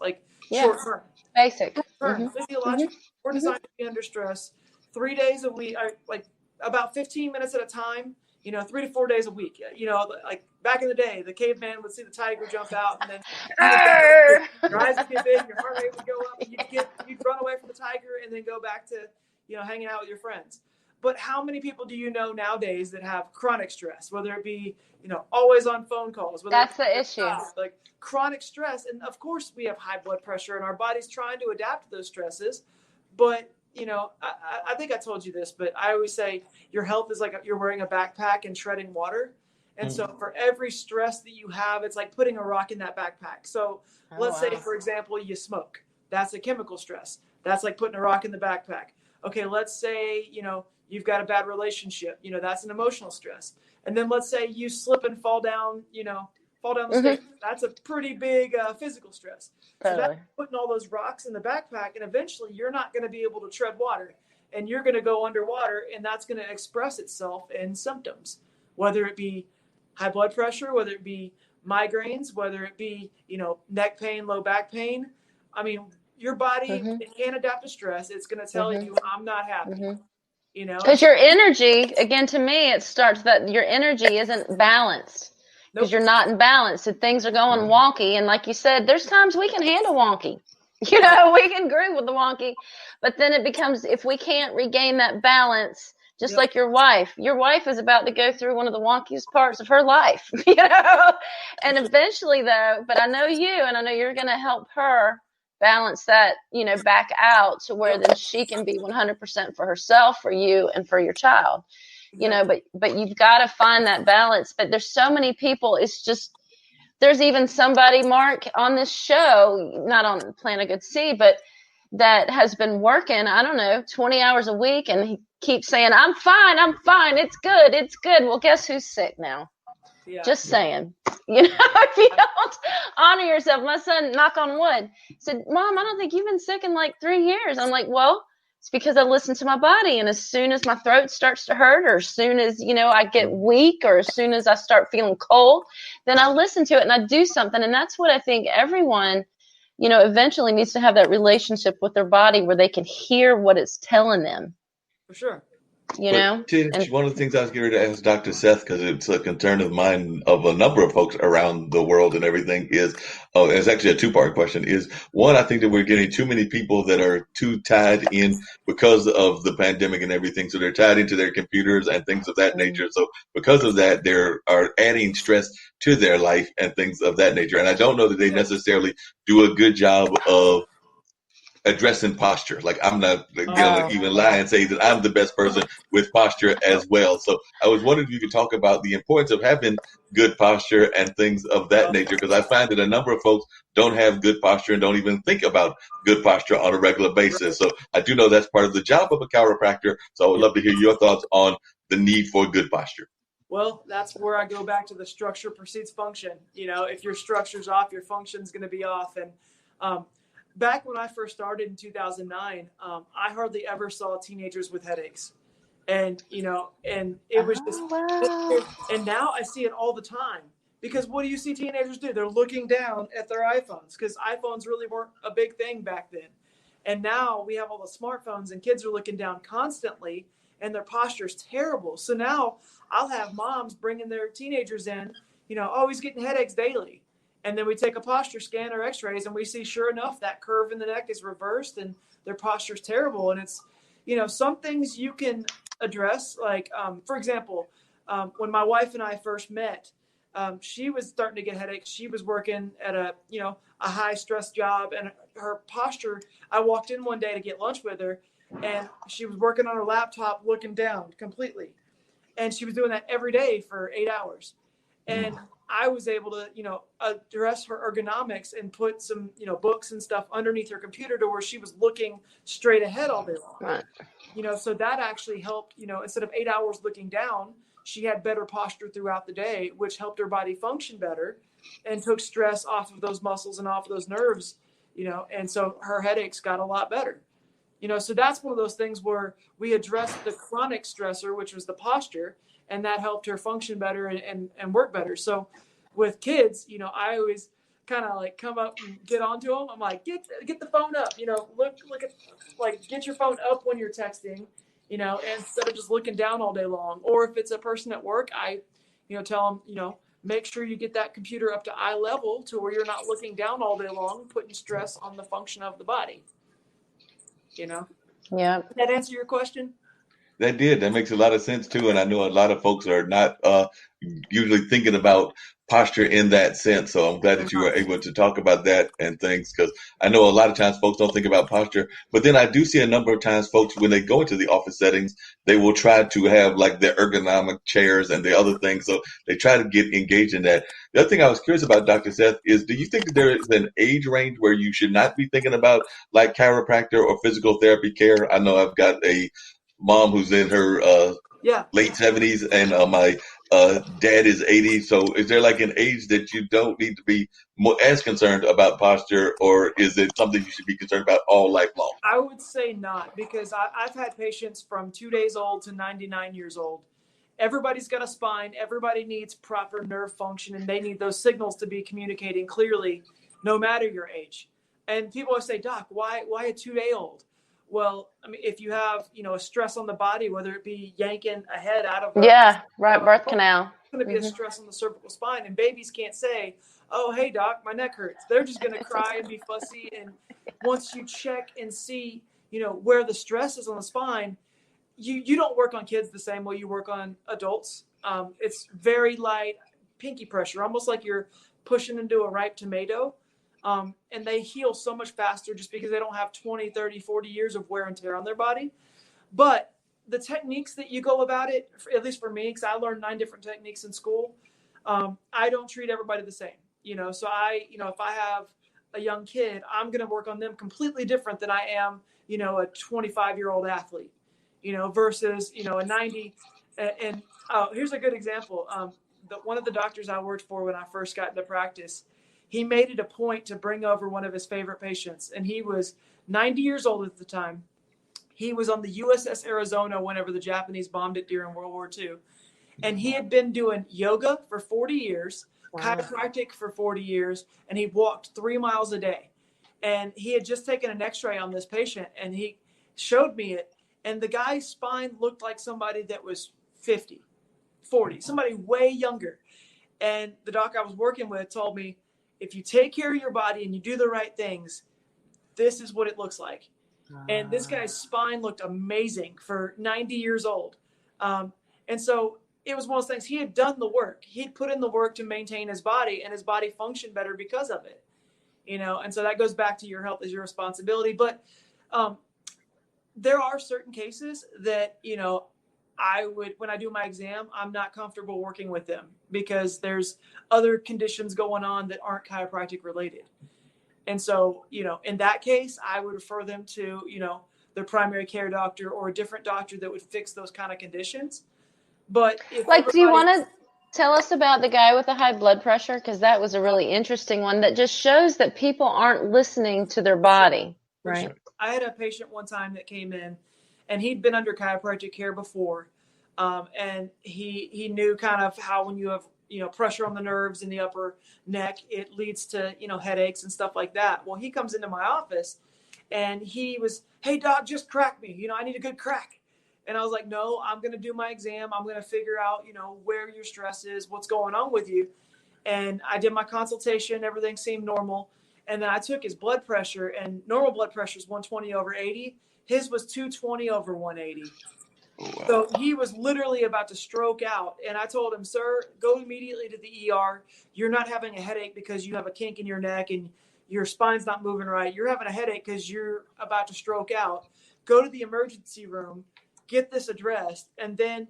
short term. Basic. Physiologically, we're designed to be under stress 3 days a week, like about 15 minutes at a time, 3 to 4 days a week. Like back in the day, the caveman would see the tiger jump out, and then your eyes would get big, your heart rate would go up, and you'd run away from the tiger and then go back to, hanging out with your friends. But how many people do you know nowadays that have chronic stress, whether it be, always on phone calls? That's the issue. Like chronic stress. And of course we have high blood pressure and our body's trying to adapt to those stresses. But, I think I told you this, but I always say your health is like you're wearing a backpack and treading water. And so for every stress that you have, it's like putting a rock in that backpack. So let's say, for example, you smoke. That's a chemical stress. That's like putting a rock in the backpack. Okay, let's say, you've got a bad relationship, that's an emotional stress. And then let's say you slip and fall down the stairs. That's a pretty big physical stress. So that's putting all those rocks in the backpack, and eventually you're not going to be able to tread water, and you're going to go underwater, and that's going to express itself in symptoms, whether it be high blood pressure, whether it be migraines, whether it be, neck pain, low back pain. I mean, your body it can't adapt to stress. It's going to tell you, I'm not happy. Because your energy, again, to me, it starts that your energy isn't balanced. Because you're not in balance and things are going wonky. And like you said, there's times we can handle wonky. We can groove with the wonky. But then it becomes, if we can't regain that balance, just like your wife is about to go through one of the wonkiest parts of her life, And eventually, though, but I know you, and I know you're going to help her balance that, back out to where then she can be 100% for herself, for you, and for your child. But you've got to find that balance. But there's so many people. It's just, there's even somebody, Mark, on this show, not on Plant a Good Seed, but that has been working, 20 hours a week. And he keeps saying, I'm fine. It's good. Well, guess who's sick now? Just saying, if you don't honor yourself. My son, knock on wood, said, Mom, I don't think you've been sick in like 3 years. I'm like, well, it's because I listen to my body. And as soon as my throat starts to hurt, or as soon as, I get weak, or as soon as I start feeling cold, then I listen to it and I do something. And that's what I think everyone, eventually needs to have that relationship with their body where they can hear what it's telling them. For sure. Tish, one of the things I was getting to ask Dr. Seth, because it's a concern of mine of a number of folks around the world and everything, is it's actually a two-part question. Is one, I think that we're getting too many people that are too tied in because of the pandemic and everything. So they're tied into their computers and things of that nature. So because of that, they are adding stress to their life and things of that nature. And I don't know that they necessarily do a good job of addressing posture. Like, I'm not going to even lie and say that I'm the best person with posture as well. So I was wondering if you could talk about the importance of having good posture and things of that nature, because I find that a number of folks don't have good posture and don't even think about good posture on a regular basis. So I do know that's part of the job of a chiropractor. So I would love to hear your thoughts on the need for good posture. Well, that's where I go back to the structure precedes function. If your structure's off, your function's going to be off. And back when I first started in 2009, I hardly ever saw teenagers with headaches. And, and it was and now I see it all the time, because what do you see teenagers do? They're looking down at their iPhones, because iPhones really weren't a big thing back then. And now we have all the smartphones and kids are looking down constantly and their posture's terrible. So now I'll have moms bringing their teenagers in, he's getting headaches daily. And then we take a posture scan or x-rays and we see, sure enough, that curve in the neck is reversed and their posture's terrible. And it's, some things you can address. Like, for example, when my wife and I first met, she was starting to get headaches. She was working at a high stress job, and her posture, I walked in one day to get lunch with her, and she was working on her laptop looking down completely. And she was doing that every day for 8 hours. And I was able to, address her ergonomics and put some, books and stuff underneath her computer to where she was looking straight ahead all day long. Right. So that actually helped, instead of 8 hours looking down, she had better posture throughout the day, which helped her body function better and took stress off of those muscles and off of those nerves, and so her headaches got a lot better. So that's one of those things where we addressed the chronic stressor, which was the posture, and that helped her function better and work better. So with kids, I always kind of like come up and get onto them. I'm like, get the phone up, look at, like, get your phone up when you're texting, instead of just looking down all day long. Or if it's a person at work, I, tell them, make sure you get that computer up to eye level to where you're not looking down all day long, putting stress on the function of the body. Yeah. Did that answer your question? That did. That makes a lot of sense too. And I know a lot of folks are not usually thinking about posture in that sense. So I'm glad that you were able to talk about that and things, because I know a lot of times folks don't think about posture. But then I do see a number of times folks, when they go into the office settings, they will try to have like their ergonomic chairs and the other things. So they try to get engaged in that. The other thing I was curious about, Dr. Seth, is do you think that there is an age range where you should not be thinking about like chiropractor or physical therapy care? I know I've got a mom who's in her late 70s, and my dad is 80. So is there like an age that you don't need to be as concerned about posture, or is it something you should be concerned about all life long? I would say not, because I've had patients from 2 days old to 99 years old. Everybody's got a spine. Everybody needs proper nerve function, and they need those signals to be communicating clearly, no matter your age. And people always say, Doc, why a 2-day-old? Well, I mean, if you have, a stress on the body, whether it be yanking a head out of birth canal, it's going to be a stress on the cervical spine. And babies can't say, oh, hey, doc, my neck hurts. They're just going to cry and be fussy. And once you check and see, where the stress is on the spine, you don't work on kids the same way you work on adults. It's very light, pinky pressure, almost like you're pushing into a ripe tomato. And they heal so much faster just because they don't have 20, 30, 40 years of wear and tear on their body. But the techniques that you go about it, at least for me, because I learned 9 different techniques in school, I don't treat everybody the same. So if I have a young kid, I'm going to work on them completely different than I am, a 25-year-old athlete, versus, a 90. And here's a good example. One of the doctors I worked for when I first got into practice, he made it a point to bring over one of his favorite patients. And he was 90 years old at the time. He was on the USS Arizona whenever the Japanese bombed it during World War II. And he had been doing yoga for 40 years, chiropractic for 40 years, and he walked 3 miles a day. And he had just taken an x-ray on this patient, and he showed me it. And the guy's spine looked like somebody that was 50, 40, somebody way younger. And the doc I was working with told me, if you take care of your body and you do the right things, this is what it looks like. And this guy's spine looked amazing for 90 years old. And so it was one of those things. He had done the work. He'd put in the work to maintain his body, and his body functioned better because of it. And so that goes back to your health is your responsibility. But there are certain cases that, I would, when I do my exam, I'm not comfortable working with them because there's other conditions going on that aren't chiropractic related. And so, in that case, I would refer them to, their primary care doctor or a different doctor that would fix those kind of conditions. But do you want to tell us about the guy with the high blood pressure? Because that was a really interesting one that just shows that people aren't listening to their body. Right. Sure. I had a patient one time that came in, and he'd been under chiropractic care before. And he knew kind of how when you have, pressure on the nerves in the upper neck, it leads to, headaches and stuff like that. Well, he comes into my office and he was, hey, doc, just crack me. I need a good crack. And I was like, no, I'm going to do my exam. I'm going to figure out, where your stress is, what's going on with you. And I did my consultation. Everything seemed normal. And then I took his blood pressure, and normal blood pressure is 120/80. His was 220/180. Wow. So he was literally about to stroke out. And I told him, sir, go immediately to the ER. You're not having a headache because you have a kink in your neck and your spine's not moving right. You're having a headache because you're about to stroke out. Go to the emergency room, get this addressed, and then,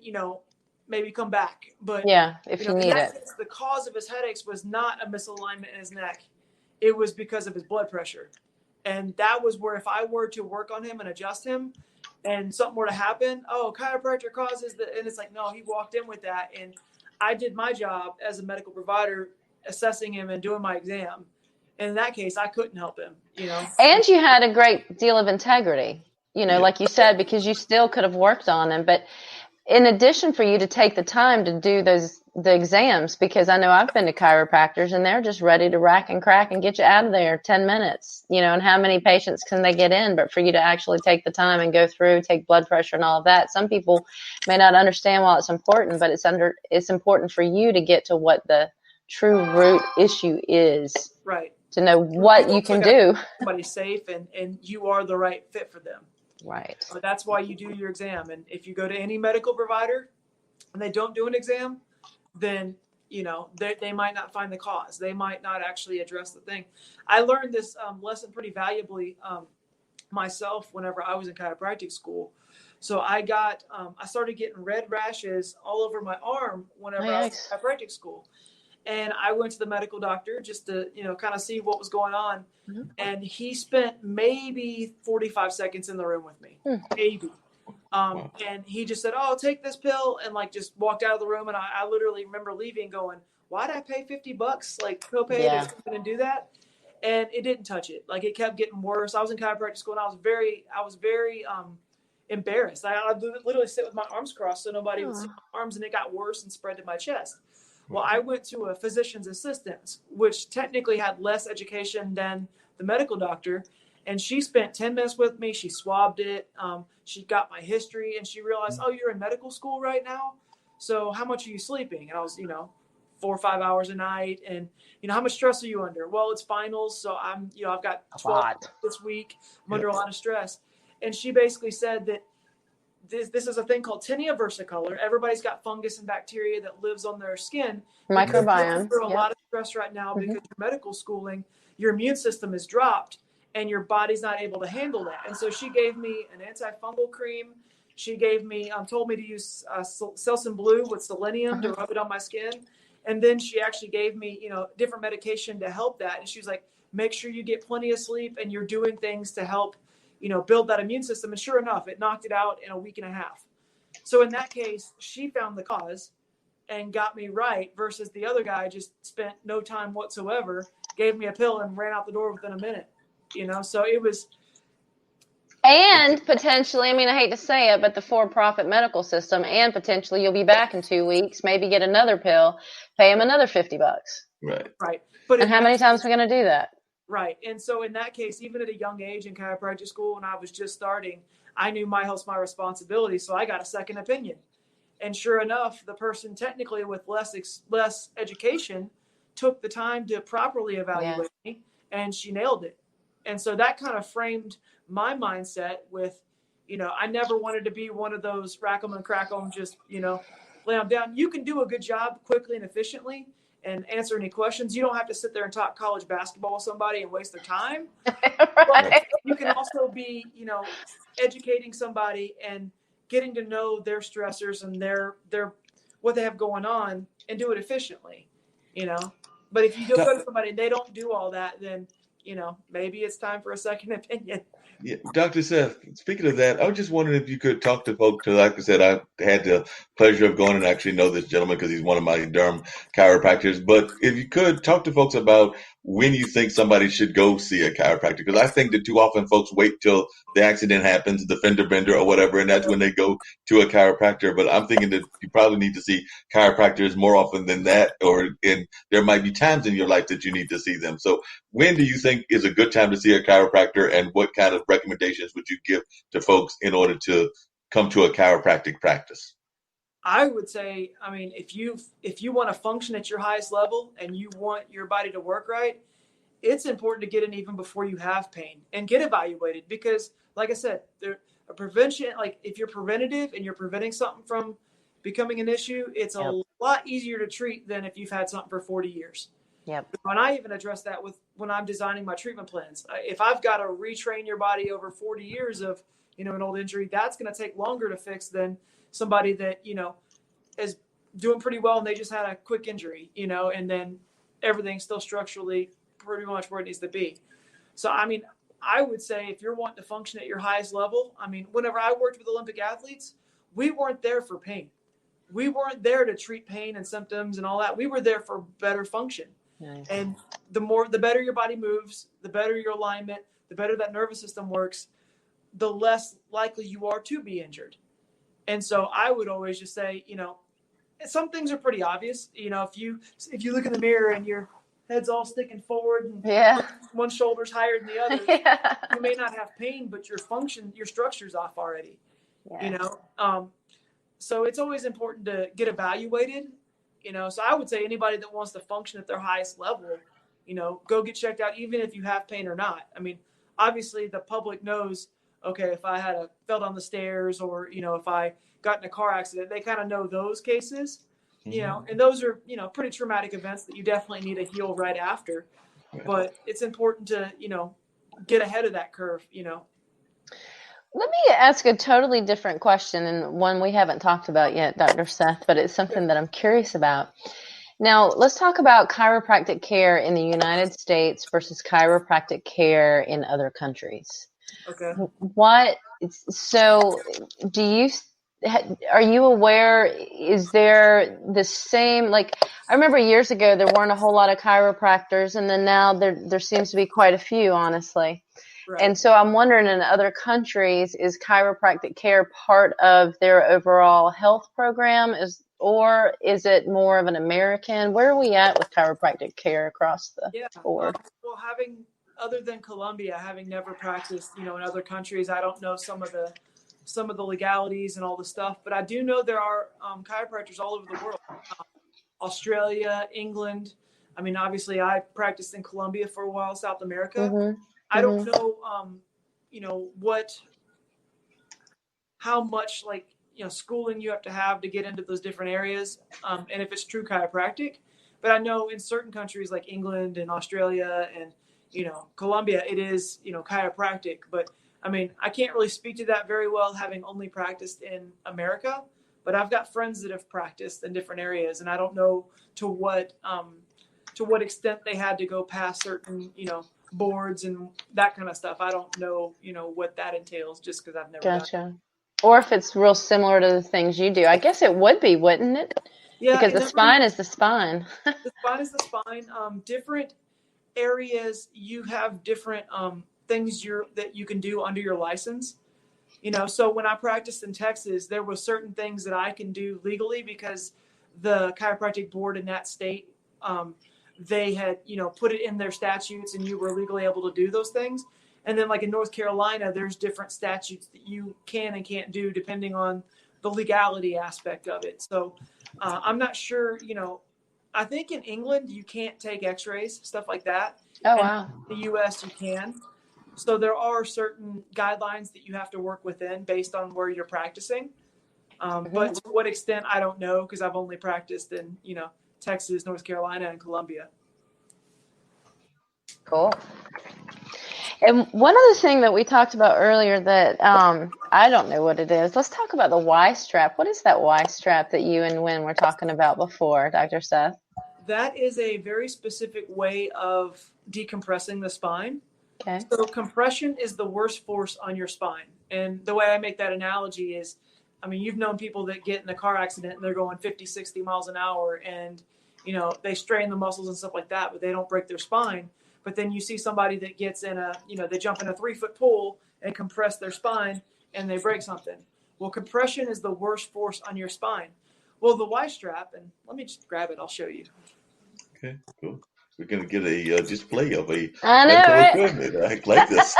maybe come back. But yeah, if you in need that it. case, the cause of his headaches was not a misalignment in his neck. It was because of his blood pressure. And that was where if I were to work on him and adjust him and something were to happen, chiropractor causes the, and it's like, no, he walked in with that. And I did my job as a medical provider, assessing him and doing my exam. And in that case, I couldn't help him, And you had a great deal of integrity, Yeah. like you said, because you still could have worked on him. But in addition, for you to take the time to do the exams, because I know I've been to chiropractors and they're just ready to rack and crack and get you out of there 10 minutes, and how many patients can they get in? But for you to actually take the time and go through, take blood pressure and all of that, some people may not understand why it's important, but it's important for you to get to what the true root issue is. Right. To know what you can do. Somebody's safe and you are the right fit for them. Right. But that's why you do your exam. And if you go to any medical provider and they don't do an exam, then, they might not find the cause. They might not actually address the thing. I learned this lesson pretty valuably myself whenever I was in chiropractic school. So I started getting red rashes all over my arm whenever I was in chiropractic school. And I went to the medical doctor just to, kind of see what was going on. Mm-hmm. And he spent maybe 45 seconds in the room with me, maybe. And he just said, "Oh, take this pill," and just walked out of the room. And I literally remember leaving going, "Why did I pay $50 copay to come in and do that?" And it didn't touch it. It kept getting worse. I was in chiropractic school and I was very embarrassed. I literally sit with my arms crossed so nobody would see my arms, and it got worse and spread to my chest. Well, I went to a physician's assistant, which technically had less education than the medical doctor. And she spent 10 minutes with me. She swabbed it. She got my history and she realized, "Oh, you're in medical school right now. So how much are you sleeping?" And I was, 4 or 5 hours a night. And, how much stress are you under? Well, it's finals. So I've got 12 this week. I'm under a lot of stress. And she basically said that this is a thing called tinea versicolor. Everybody's got fungus and bacteria that lives on their skin. Microbiome. You're a lot of stress right now because your medical schooling, your immune system is dropped and your body's not able to handle that. And so she gave me an antifungal cream. She gave me, told me to use Selsun Blue with selenium to rub it on my skin. And then she actually gave me, different medication to help that. And she was like, "Make sure you get plenty of sleep and you're doing things to help build that immune system." And sure enough, it knocked it out in a week and a half. So in that case, she found the cause and got me right versus the other guy just spent no time whatsoever, gave me a pill and ran out the door within a minute, so it was. And potentially, I hate to say it, but the for-profit medical system, and potentially you'll be back in 2 weeks, maybe get another pill, pay him another $50. Right. And how many times are we going to do that? Right. And so in that case, even at a young age in chiropractic school, when I was just starting, I knew my health's my responsibility. So I got a second opinion. And sure enough, the person technically with less education took the time to properly evaluate me, and she nailed it. And so that kind of framed my mindset with, I never wanted to be one of those rack 'em and crack 'em, just, lay them down. You can do a good job quickly and efficiently and answer any questions. You don't have to sit there and talk college basketball with somebody and waste their time. But you can also be, educating somebody and getting to know their stressors and their what they have going on and do it efficiently, But if you don't go to somebody and they don't do all that, then, maybe it's time for a second opinion. Yeah, Dr. Seth, speaking of that, I was just wondering if you could talk to folks, because like I said, I had the pleasure of going and actually know this gentleman because he's one of my derm chiropractors. But if you could talk to folks about when you think somebody should go see a chiropractor, because I think that too often folks wait till the accident happens, the fender bender or whatever, and that's when they go to a chiropractor. But I'm thinking that you probably need to see chiropractors more often than that, and there might be times in your life that you need to see them. So when do you think is a good time to see a chiropractor, and what kind of recommendations would you give to folks in order to come to a chiropractic practice? I would say, if you want to function at your highest level and you want your body to work right, it's important to get in even before you have pain and get evaluated, because like I said, a prevention, if you're preventative and you're preventing something from becoming an issue, it's a lot easier to treat than if you've had something for 40 years. Yep. And I even address that when I'm designing my treatment plans. If I've got to retrain your body over 40 years of, an old injury, that's going to take longer to fix than somebody that, has doing pretty well and they just had a quick injury, and then everything's still structurally pretty much where it needs to be. So, I mean, I would say if you're wanting to function at your highest level, I mean, whenever I worked with Olympic athletes, we weren't there for pain. We weren't there to treat pain and symptoms and all that. We were there for better function. Nice. And the better your body moves, the better your alignment, the better that nervous system works, the less likely you are to be injured. And so I would always just say, some things are pretty obvious. If you look in the mirror and your head's all sticking forward and one shoulder's higher than the other, you may not have pain, but your structure's off already. So it's always important to get evaluated. So I would say anybody that wants to function at their highest level, go get checked out, even if you have pain or not. I mean, obviously the public knows, okay, if I fell down the stairs or, if I got in a car accident, they kind of know those cases, and those are, pretty traumatic events that you definitely need to heal right after. Right. But it's important to, get ahead of that curve, Let me ask a totally different question, and one we haven't talked about yet, Dr. Seth, but it's something that I'm curious about. Now, let's talk about chiropractic care in the United States versus chiropractic care in other countries. Okay. Are you aware, is there the same, like, I remember years ago there weren't a whole lot of chiropractors, and then now there seems to be quite a few, honestly. Right. And so I'm wondering, in other countries, is chiropractic care part of their overall health program, or is it more of an American? Where are we at with chiropractic care across the board? Well, other than Colombia, having never practiced, in other countries, I don't know some of the legalities and all the stuff, but I do know there are chiropractors all over the world. Australia, England. I mean, obviously I practiced in Colombia for a while, South America. Mm-hmm. I don't know, how much schooling you have to get into those different areas. And if it's true chiropractic, but I know in certain countries like England and Australia and, Colombia, it is, chiropractic, but I mean, I can't really speak to that very well, having only practiced in America, but I've got friends that have practiced in different areas, and I don't know to what extent they had to go past certain, boards and that kind of stuff. I don't know, what that entails, just because I've never done it. Or if it's real similar to the things you do. I guess it would be, wouldn't it? Yeah. Because the spine is the spine. The spine is the spine. Different areas, you have different things that you can do under your license. So when I practiced in Texas, there were certain things that I can do legally because the chiropractic board in that state, they had, put it in their statutes and you were legally able to do those things. And then like in North Carolina, there's different statutes that you can and can't do depending on the legality aspect of it. So I'm not sure, I think in England, you can't take x-rays, stuff like that. Oh, wow. In the US, you can. So there are certain guidelines that you have to work within based on where you're practicing. But to what extent, I don't know, because I've only practiced in, Texas, North Carolina, and Colombia. Cool. And one other thing that we talked about earlier that I don't know what it is. Let's talk about the Y strap. What is that Y strap that you and Wynn were talking about before, Dr. Seth? That is a very specific way of decompressing the spine. Okay. So compression is the worst force on your spine. And the way I make that analogy is, I mean, you've known people that get in a car accident and they're going 50, 60 miles an hour and, they strain the muscles and stuff like that, but they don't break their spine. But then you see somebody that gets in they jump in a 3-foot pool and compress their spine and they break something. Well, compression is the worst force on your spine. Well, the Y strap, and let me just grab it. I'll show you. Okay, cool. We're going to get a display of equipment like this.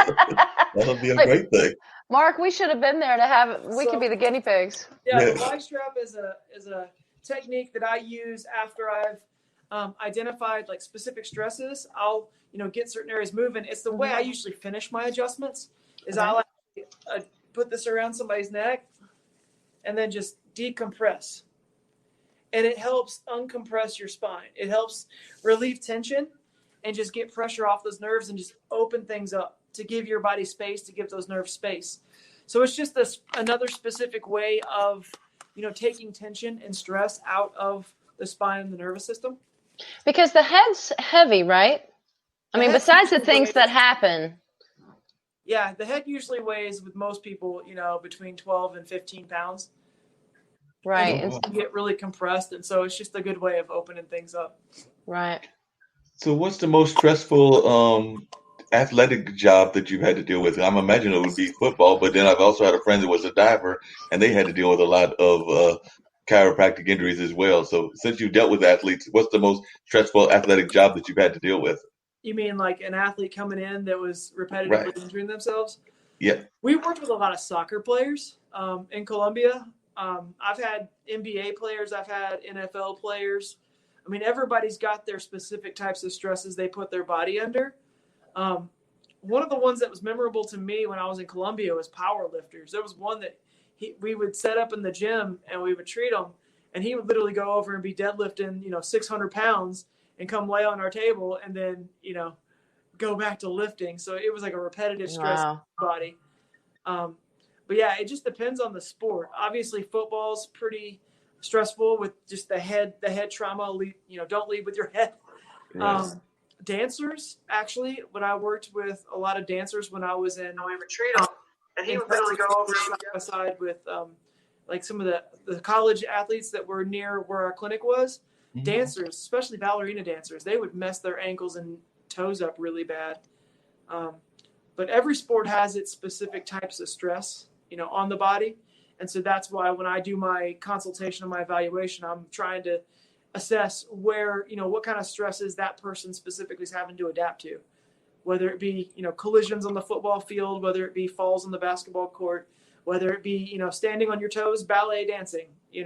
That'll be a great thing. Mark, we should have been there to have it. We could be the guinea pigs. Yeah, the Y strap is a technique that I use after I've identified like specific stresses. I'll get certain areas moving. It's the way I usually finish my adjustments. I'll put this around somebody's neck and then just decompress. And it helps uncompress your spine. It helps relieve tension and just get pressure off those nerves and just open things up to give your body space, to give those nerves space. So it's just another specific way of taking tension and stress out of the spine and the nervous system. Because the head's heavy, right? I mean, besides the things that happen. Yeah, the head usually weighs, with most people, between 12 and 15 pounds. Right. And you get really compressed, and so it's just a good way of opening things up. Right. So what's the most stressful athletic job that you've had to deal with? I'm imagining it would be football, but then I've also had a friend that was a diver, and they had to deal with a lot of chiropractic injuries as well. So since you've dealt with athletes, what's the most stressful athletic job that you've had to deal with? You mean like an athlete coming in that was repetitively Right. injuring themselves? Yeah. We worked with a lot of soccer players in Colombia. I've had NBA players. I've had NFL players. I mean, everybody's got their specific types of stresses they put their body under. One of the ones that was memorable to me when I was in Colombia was power lifters. There was one that we would set up in the gym and we would treat him, and he would literally go over and be deadlifting, 600 pounds and come lay on our table and then, go back to lifting. So it was like a repetitive stress in the body. But yeah, it just depends on the sport. Obviously, football's pretty stressful with just the head trauma. Don't lead with your head. Right. Dancers, actually, when I worked with a lot of dancers when I was in retreat, and he would literally go over side by side with like some of the college athletes that were near where our clinic was. Mm-hmm. Dancers, especially ballerina dancers, they would mess their ankles and toes up really bad. But every sport has its specific types of stress, on the body. And so that's why when I do my consultation and my evaluation, I'm trying to assess where, what kind of stresses that person specifically is having to adapt to, whether it be, collisions on the football field, whether it be falls on the basketball court, whether it be, standing on your toes, ballet dancing, you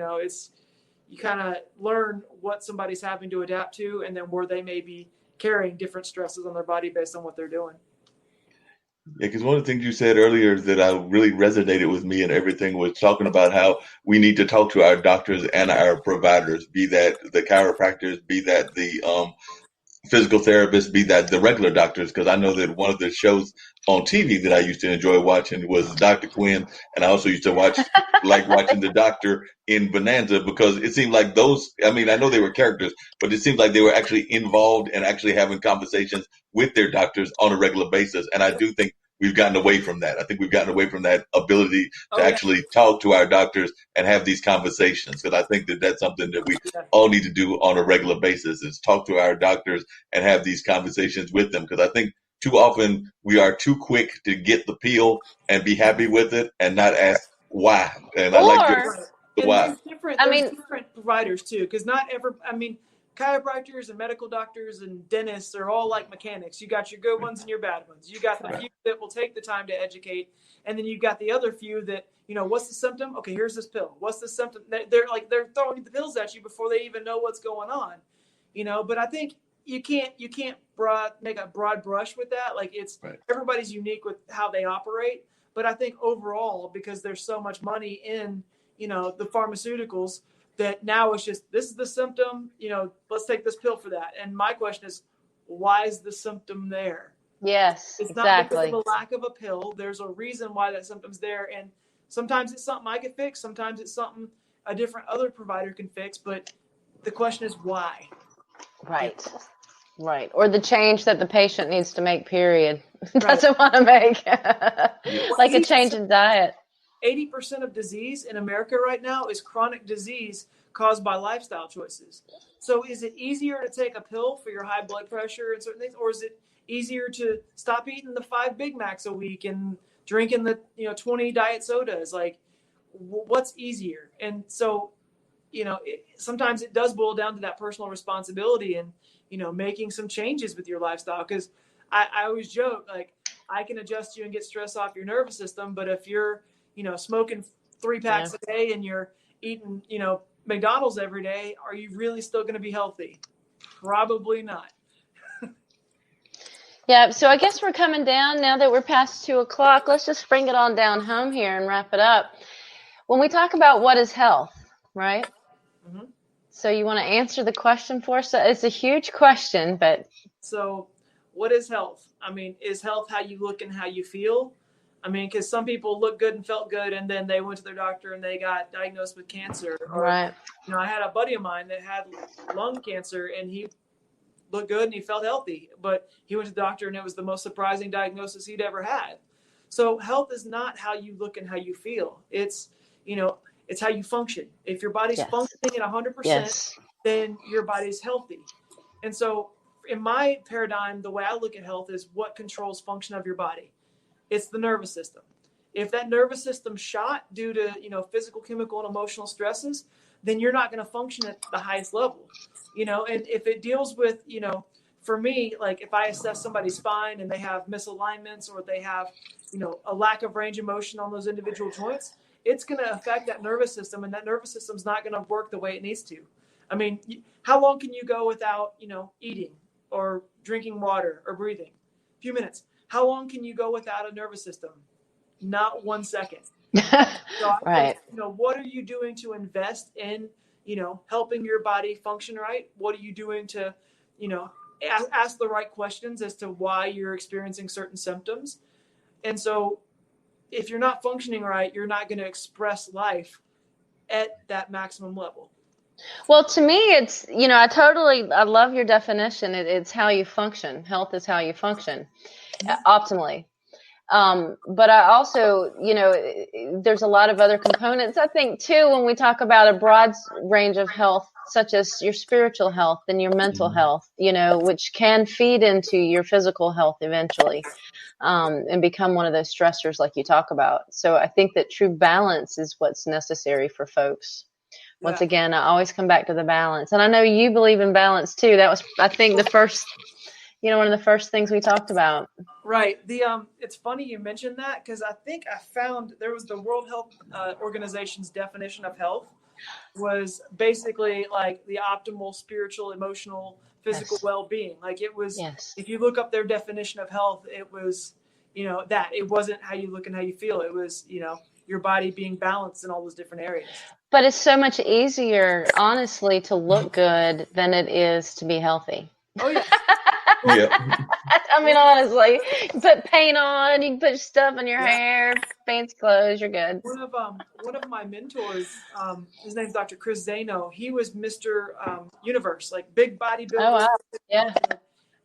kind of learn what somebody's having to adapt to and then where they may be carrying different stresses on their body based on what they're doing. Yeah, because one of the things you said earlier that I really resonated with me and everything was talking about how we need to talk to our doctors and our providers, be that the chiropractors, be that the physical therapists, be that the regular doctors, because I know that one of the shows on TV that I used to enjoy watching was Dr. Quinn, and I also used to like watching the doctor in Bonanza because it seemed like I know they were characters, but it seemed like they were actually involved and actually having conversations with their doctors on a regular basis. And I do think we've gotten away from that. I think we've gotten away from that ability to actually talk to our doctors and have these conversations. Because I think that that's something that we all need to do on a regular basis is talk to our doctors and have these conversations with them. Because I think too often we are too quick to get the pill and be happy with it and not ask why. And I like the why. There's different providers too. Because chiropractors and medical doctors and dentists are all like mechanics. You got your good ones and your bad ones. You got the few that will take the time to educate. And then you've got the other few that, what's the symptom? Okay, here's this pill. What's the symptom? They're throwing the pills at you before they even know what's going on. But I think you can't make a broad brush with that. Like everybody's unique with how they operate. But I think overall, because there's so much money in, the pharmaceuticals, that now it's just, this is the symptom, let's take this pill for that. And my question is, why is the symptom there? Yes, it's exactly. Not because of a lack of a pill. There's a reason why that symptom's there. And sometimes it's something I can fix. Sometimes it's something a different other provider can fix. But the question is why? Right. Right. Or the change that the patient needs to make, period. Doesn't want to make. Like a change in diet. 80% of disease in America right now is chronic disease caused by lifestyle choices. So is it easier to take a pill for your high blood pressure and certain things, or is it easier to stop eating the 5 Big Macs a week and drinking the 20 diet sodas? Like, what's easier? And so, sometimes it does boil down to that personal responsibility and making some changes with your lifestyle. Because I always joke, like, I can adjust you and get stress off your nervous system, but if you're smoking 3 packs a day and you're eating, McDonald's every day, are you really still going to be healthy? Probably not. Yeah. So I guess we're coming down now that we're past 2:00. Let's just bring it on down home here and wrap it up. When we talk about what is health, right? Mm-hmm. So you want to answer the question for us? It's a huge question, but. So what is health? I mean, is health how you look and how you feel? I mean, because some people look good and felt good, and then they went to their doctor and they got diagnosed with cancer. Or, Right. I had a buddy of mine that had lung cancer, and he looked good and he felt healthy, but he went to the doctor and it was the most surprising diagnosis he'd ever had. So health is not how you look and how you feel. It's, it's how you function. If your body's functioning at 100%, then your body's healthy. And so in my paradigm, the way I look at health is what controls function of your body. It's the nervous system. If that nervous system's shot due to, physical, chemical, and emotional stresses, then you're not going to function at the highest level. And if it deals with, for me, like if I assess somebody's spine and they have misalignments or they have, a lack of range of motion on those individual joints, it's going to affect that nervous system, and that nervous system's not going to work the way it needs to. I mean, how long can you go without, eating or drinking water or breathing? A few minutes. How long can you go without a nervous system? Not 1 second. So Right. What are you doing to invest in, helping your body function right? What are you doing to, ask the right questions as to why you're experiencing certain symptoms? And so if you're not functioning right, you're not going to express life at that maximum level. Well, to me, it's, I love your definition. It's how you function. Health is how you function optimally. But I also, there's a lot of other components. I think too, when we talk about a broad range of health, such as your spiritual health and your mental health, which can feed into your physical health eventually, and become one of those stressors like you talk about. So I think that true balance is what's necessary for folks. Once again, I always come back to the balance. And I know you believe in balance too. That was, I think, the first, one of the first things we talked about. Right. It's funny you mentioned that, because I think I found there was the World Health Organization's definition of health was basically like the optimal spiritual, emotional, physical well-being. Like it was, if you look up their definition of health, it was, that it wasn't how you look and how you feel. It was, your body being balanced in all those different areas. But it's so much easier, honestly, to look good than it is to be healthy. Oh, yeah. I mean, honestly, you put paint on, you can put stuff in your hair, fancy clothes, you're good. One of my mentors, his name's Dr. Chris Zano. He was Mr. Universe, like big bodybuilder. Oh, wow. Yeah.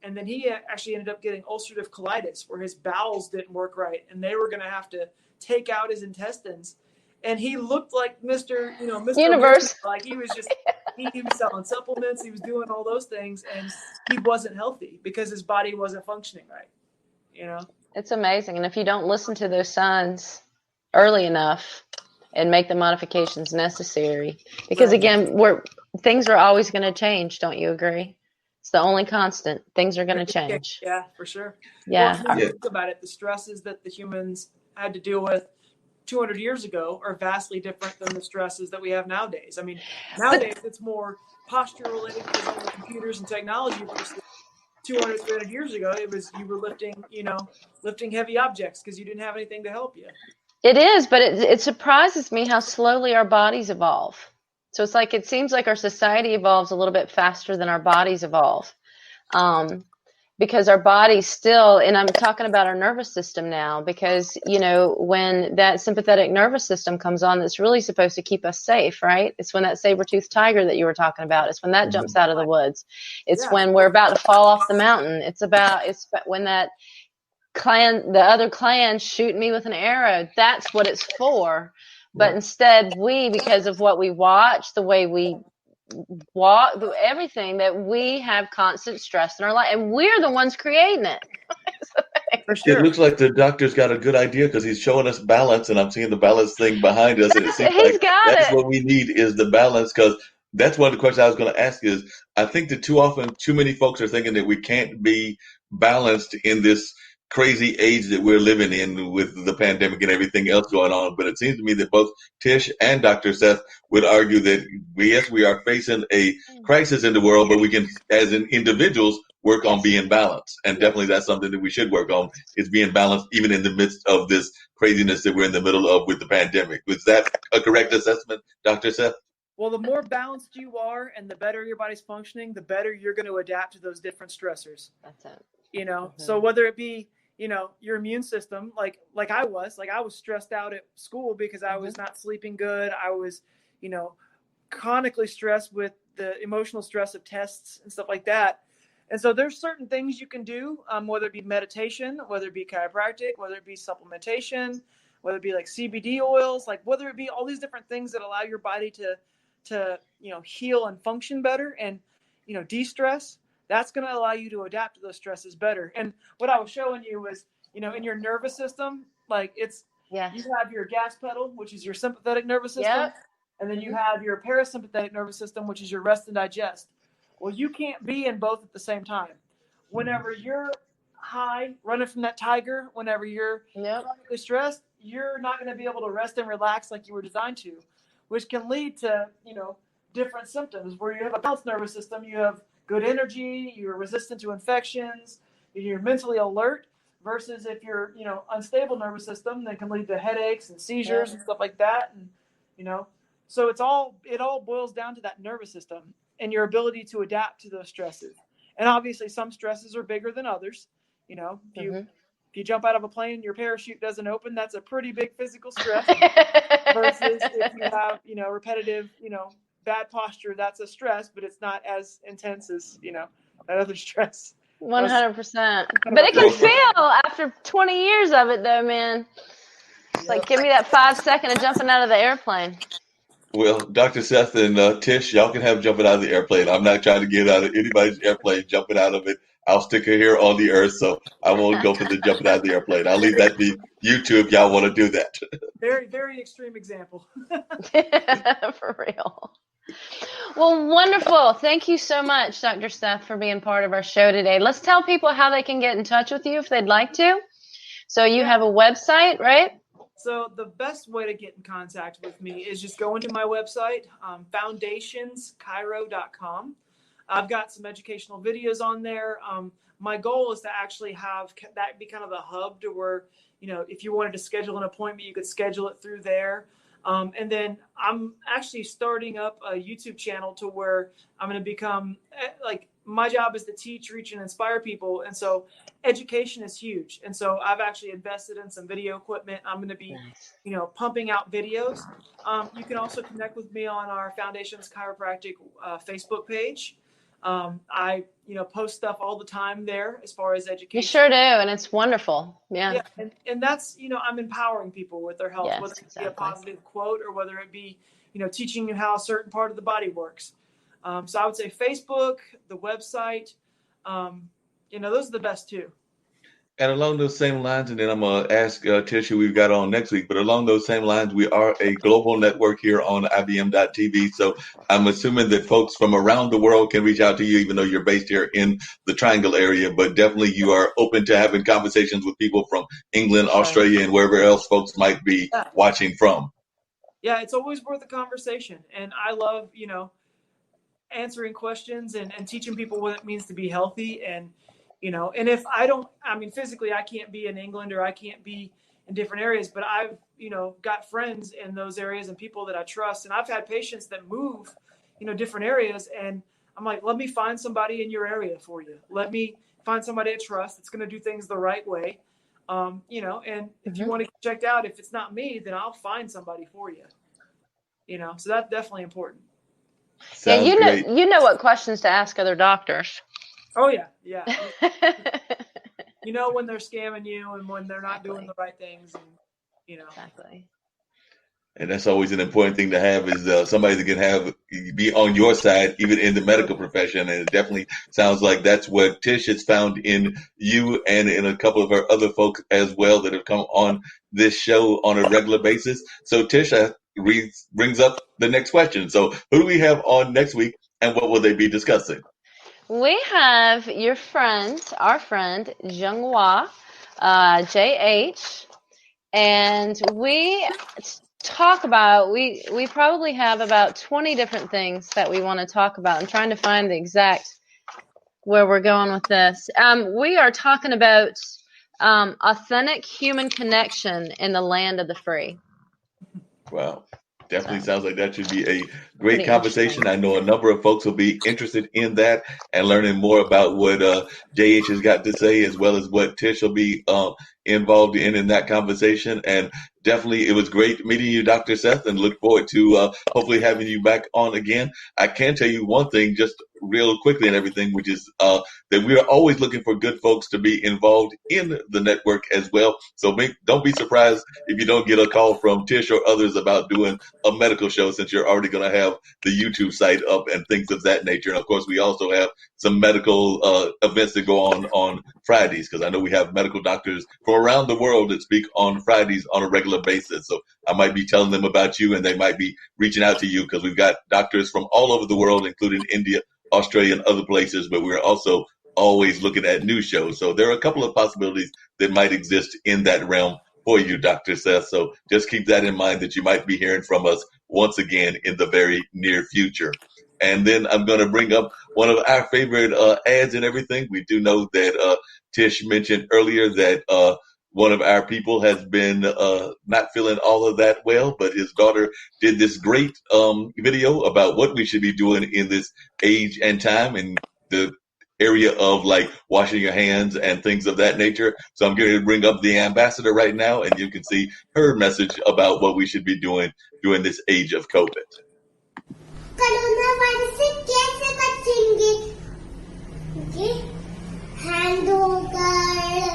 And then he actually ended up getting ulcerative colitis, where his bowels didn't work right, and they were going to have to take out his intestines. And he looked like Mr. Universe. Like he was just, he was selling supplements, he was doing all those things, and he wasn't healthy because his body wasn't functioning right. It's amazing. And if you don't listen to those signs early enough and make the modifications necessary, because again, things are always going to change. Don't you agree? It's the only constant. Things are going to change. Yeah, for sure. Yeah. Well, think about it. The stresses that the humans had to deal with 200 years ago are vastly different than the stresses that we have nowadays. I mean, nowadays it's more posture related because of the computers and technology versus 200, 300 years ago. It was, you were lifting heavy objects because you didn't have anything to help you. It is, but it surprises me how slowly our bodies evolve. So it's like, it seems like our society evolves a little bit faster than our bodies evolve. Because our bodies still, and I'm talking about our nervous system now, because, when that sympathetic nervous system comes on, that's really supposed to keep us safe, right? It's when that saber-toothed tiger that you were talking about, it's when that jumps out of the woods. It's when we're about to fall off the mountain. It's when that the other clan's shooting me with an arrow. That's what it's for. But instead, because of what we watch, the way we walk, everything, that we have constant stress in our life, and we're the ones creating it. For sure. It looks like the doctor's got a good idea because he's showing us balance, and I'm seeing the balance thing behind us, and it seems like that's what we need is the balance. Because that's one of the questions I was going to ask is, I think that too many folks are thinking that we can't be balanced in this crazy age that we're living in with the pandemic and everything else going on. But it seems to me that both Tish and Dr. Seth would argue that we are facing a crisis in the world, but we can, as individuals, work on being balanced. And definitely that's something that we should work on, is being balanced even in the midst of this craziness that we're in the middle of with the pandemic. Was that a correct assessment, Dr. Seth? Well, the more balanced you are and the better your body's functioning, the better you're going to adapt to those different stressors. That's it. So whether it be, your immune system, like I was stressed out at school because I was not sleeping good. I was, chronically stressed with the emotional stress of tests and stuff like that. And so there's certain things you can do, whether it be meditation, whether it be chiropractic, whether it be supplementation, whether it be like CBD oils, like whether it be all these different things that allow your body to heal and function better and, de-stress. That's going to allow you to adapt to those stresses better. And what I was showing you was, in your nervous system, like you have your gas pedal, which is your sympathetic nervous system. Yep. And then you have your parasympathetic nervous system, which is your rest and digest. Well, you can't be in both at the same time. Whenever you're high, running from that tiger, whenever you're chronically stressed, you're not going to be able to rest and relax like you were designed to, which can lead to, different symptoms. Where you have a balanced nervous system, you have good energy, you're resistant to infections, you're mentally alert, versus if you're, unstable nervous system, that can lead to headaches and seizures and stuff like that. And, so it all boils down to that nervous system and your ability to adapt to those stresses. And obviously some stresses are bigger than others. If you jump out of a plane, your parachute doesn't open, that's a pretty big physical stress. Versus if you have, repetitive, bad posture, that's a stress, but it's not as intense as, that other stress. 100%. But it can feel after 20 years of it, though, man. It's like, give me that 5 seconds of jumping out of the airplane. Well, Dr. Seth and Tish, y'all can have jumping out of the airplane. I'm not trying to get out of anybody's airplane, jumping out of it. I'll stick her here on the earth, so I won't go for the jumping out of the airplane. I'll leave that to you two if y'all want to do that. Very, very extreme example. For real. Well, wonderful. Thank you so much, Dr. Seth, for being part of our show today. Let's tell people how they can get in touch with you if they'd like to. So you have a website, right? So the best way to get in contact with me is just go into my website, foundationschiro.com. I've got some educational videos on there. My goal is to actually have that be kind of the hub to where, if you wanted to schedule an appointment, you could schedule it through there. And then I'm actually starting up a YouTube channel to where I'm going to become my job is to teach, reach, and inspire people. And so education is huge. And so I've actually invested in some video equipment. I'm going to be, pumping out videos. You can also connect with me on our Foundation's Chiropractic Facebook page. I, post stuff all the time there as far as education. You sure do. And it's wonderful. Yeah. And that's, I'm empowering people with their health, yes, whether it be a positive quote or whether it be, teaching you how a certain part of the body works. So I would say Facebook, the website, those are the best two. And along those same lines, and then I'm going to ask Tish who we've got on next week, but along those same lines, we are a global network here on IBM.TV. So I'm assuming that folks from around the world can reach out to you, even though you're based here in the Triangle area, but definitely you are open to having conversations with people from England, Australia, and wherever else folks might be watching from. Yeah, it's always worth a conversation. And I love, answering questions and teaching people what it means to be healthy. And, and if physically I can't be in England or I can't be in different areas, but I've, got friends in those areas and people that I trust. And I've had patients that move, different areas. And I'm like, let me find somebody in your area for you. Let me find somebody I trust that's going to do things the right way. And if you want to get checked out, if it's not me, then I'll find somebody for you. So that's definitely important. Sounds great. You know what questions to ask other doctors. Oh yeah. When they're scamming you and when they're not doing the right things, and Exactly. And that's always an important thing to have is somebody that can be on your side, even in the medical profession. And it definitely sounds like that's what Tish has found in you and in a couple of her other folks as well that have come on this show on a regular basis. So Tish brings up the next question. So who do we have on next week and what will they be discussing? We have our friend, Zhenghua, JH, and we talk about, we probably have about 20 different things that we want to talk about. I'm trying to find the exact where we're going with this. We are talking about authentic human connection in the land of the free. Wow. Definitely So, sounds like that should be a great pretty conversation. interesting. I know a number of folks will be interested in that and learning more about what JH has got to say, as well as what Tish will be involved in that conversation. And definitely, it was great meeting you, Dr. Seth, and look forward to hopefully having you back on again. I can tell you one thing, just real quickly and everything, which is that we are always looking for good folks to be involved in the network as well. So don't be surprised if you don't get a call from Tish or others about doing a medical show, since you're already going to have the YouTube site up and things of that nature. And of course, we also have some medical events that go on Fridays, because I know we have medical doctors from around the world that speak on Fridays on a regular basis. So I might be telling them about you, and they might be reaching out to you, because we've got doctors from all over the world, including India, Australia, and other places. But we're also always looking at new shows. So there are a couple of possibilities that might exist in that realm for you, Dr. Seth. So just keep that in mind, that you might be hearing from us once again in the very near future. And then I'm going to bring up one of our favorite ads and everything. We do know that Tish mentioned earlier that one of our people has been not feeling all of that well, but his daughter did this great video about what we should be doing in this age and time, and the area of like washing your hands and things of that nature. So I'm going to bring up the ambassador right now, and you can see her message about what we should be doing during this age of COVID. Corona virus से कैसे बचेंगे? ये hand धोकर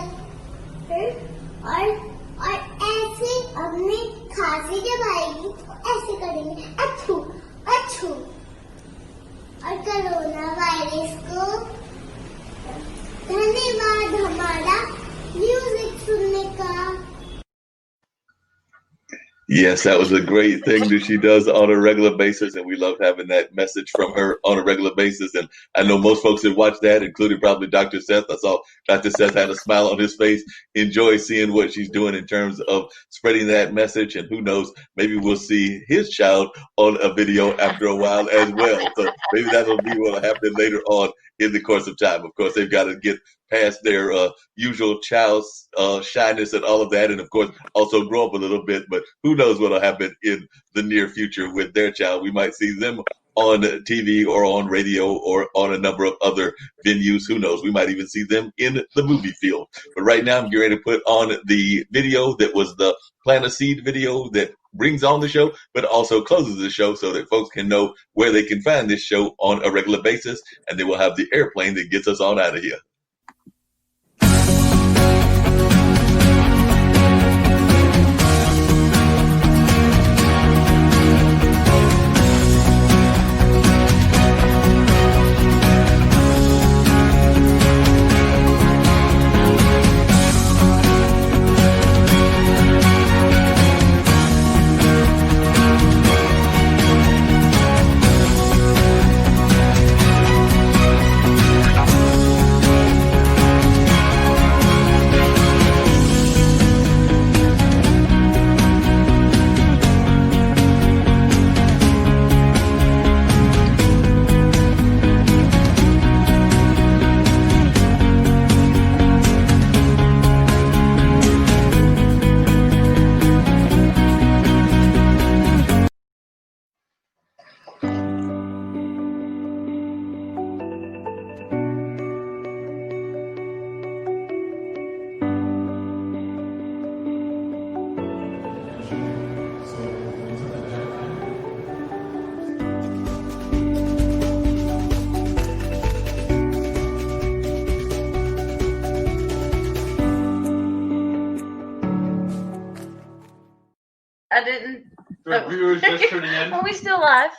और ऐसे अपने खांसी जब आएगी तो ऐसे करेंगे, अच्छू अच्छू। और कोरोना वायरस को धन्यवाद हमारा म्यूजिक सुनने का। Yes, that was a great thing that she does on a regular basis, and we love having that message from her on a regular basis. And I know most folks that watch that, including probably Dr. Seth. I saw Dr. Seth had a smile on his face, enjoy seeing what she's doing in terms of spreading that message. And who knows, maybe we'll see his child on a video after a while as well. So maybe that'll be what will happen later on in the course of time. Of course, they've got to get past their usual child's shyness and all of that, and of course also grow up a little bit. But who knows what will happen in the near future with their child? We might see them on TV or on radio or on a number of other venues. Who knows? We might even see them in the movie field. But right now, I'm getting ready to put on the video that was the Plant a Seed video that brings on the show, but also closes the show, so that folks can know where they can find this show on a regular basis, and they will have the airplane that gets us on out of here. I didn't. For viewers just tuning in, Are we still live?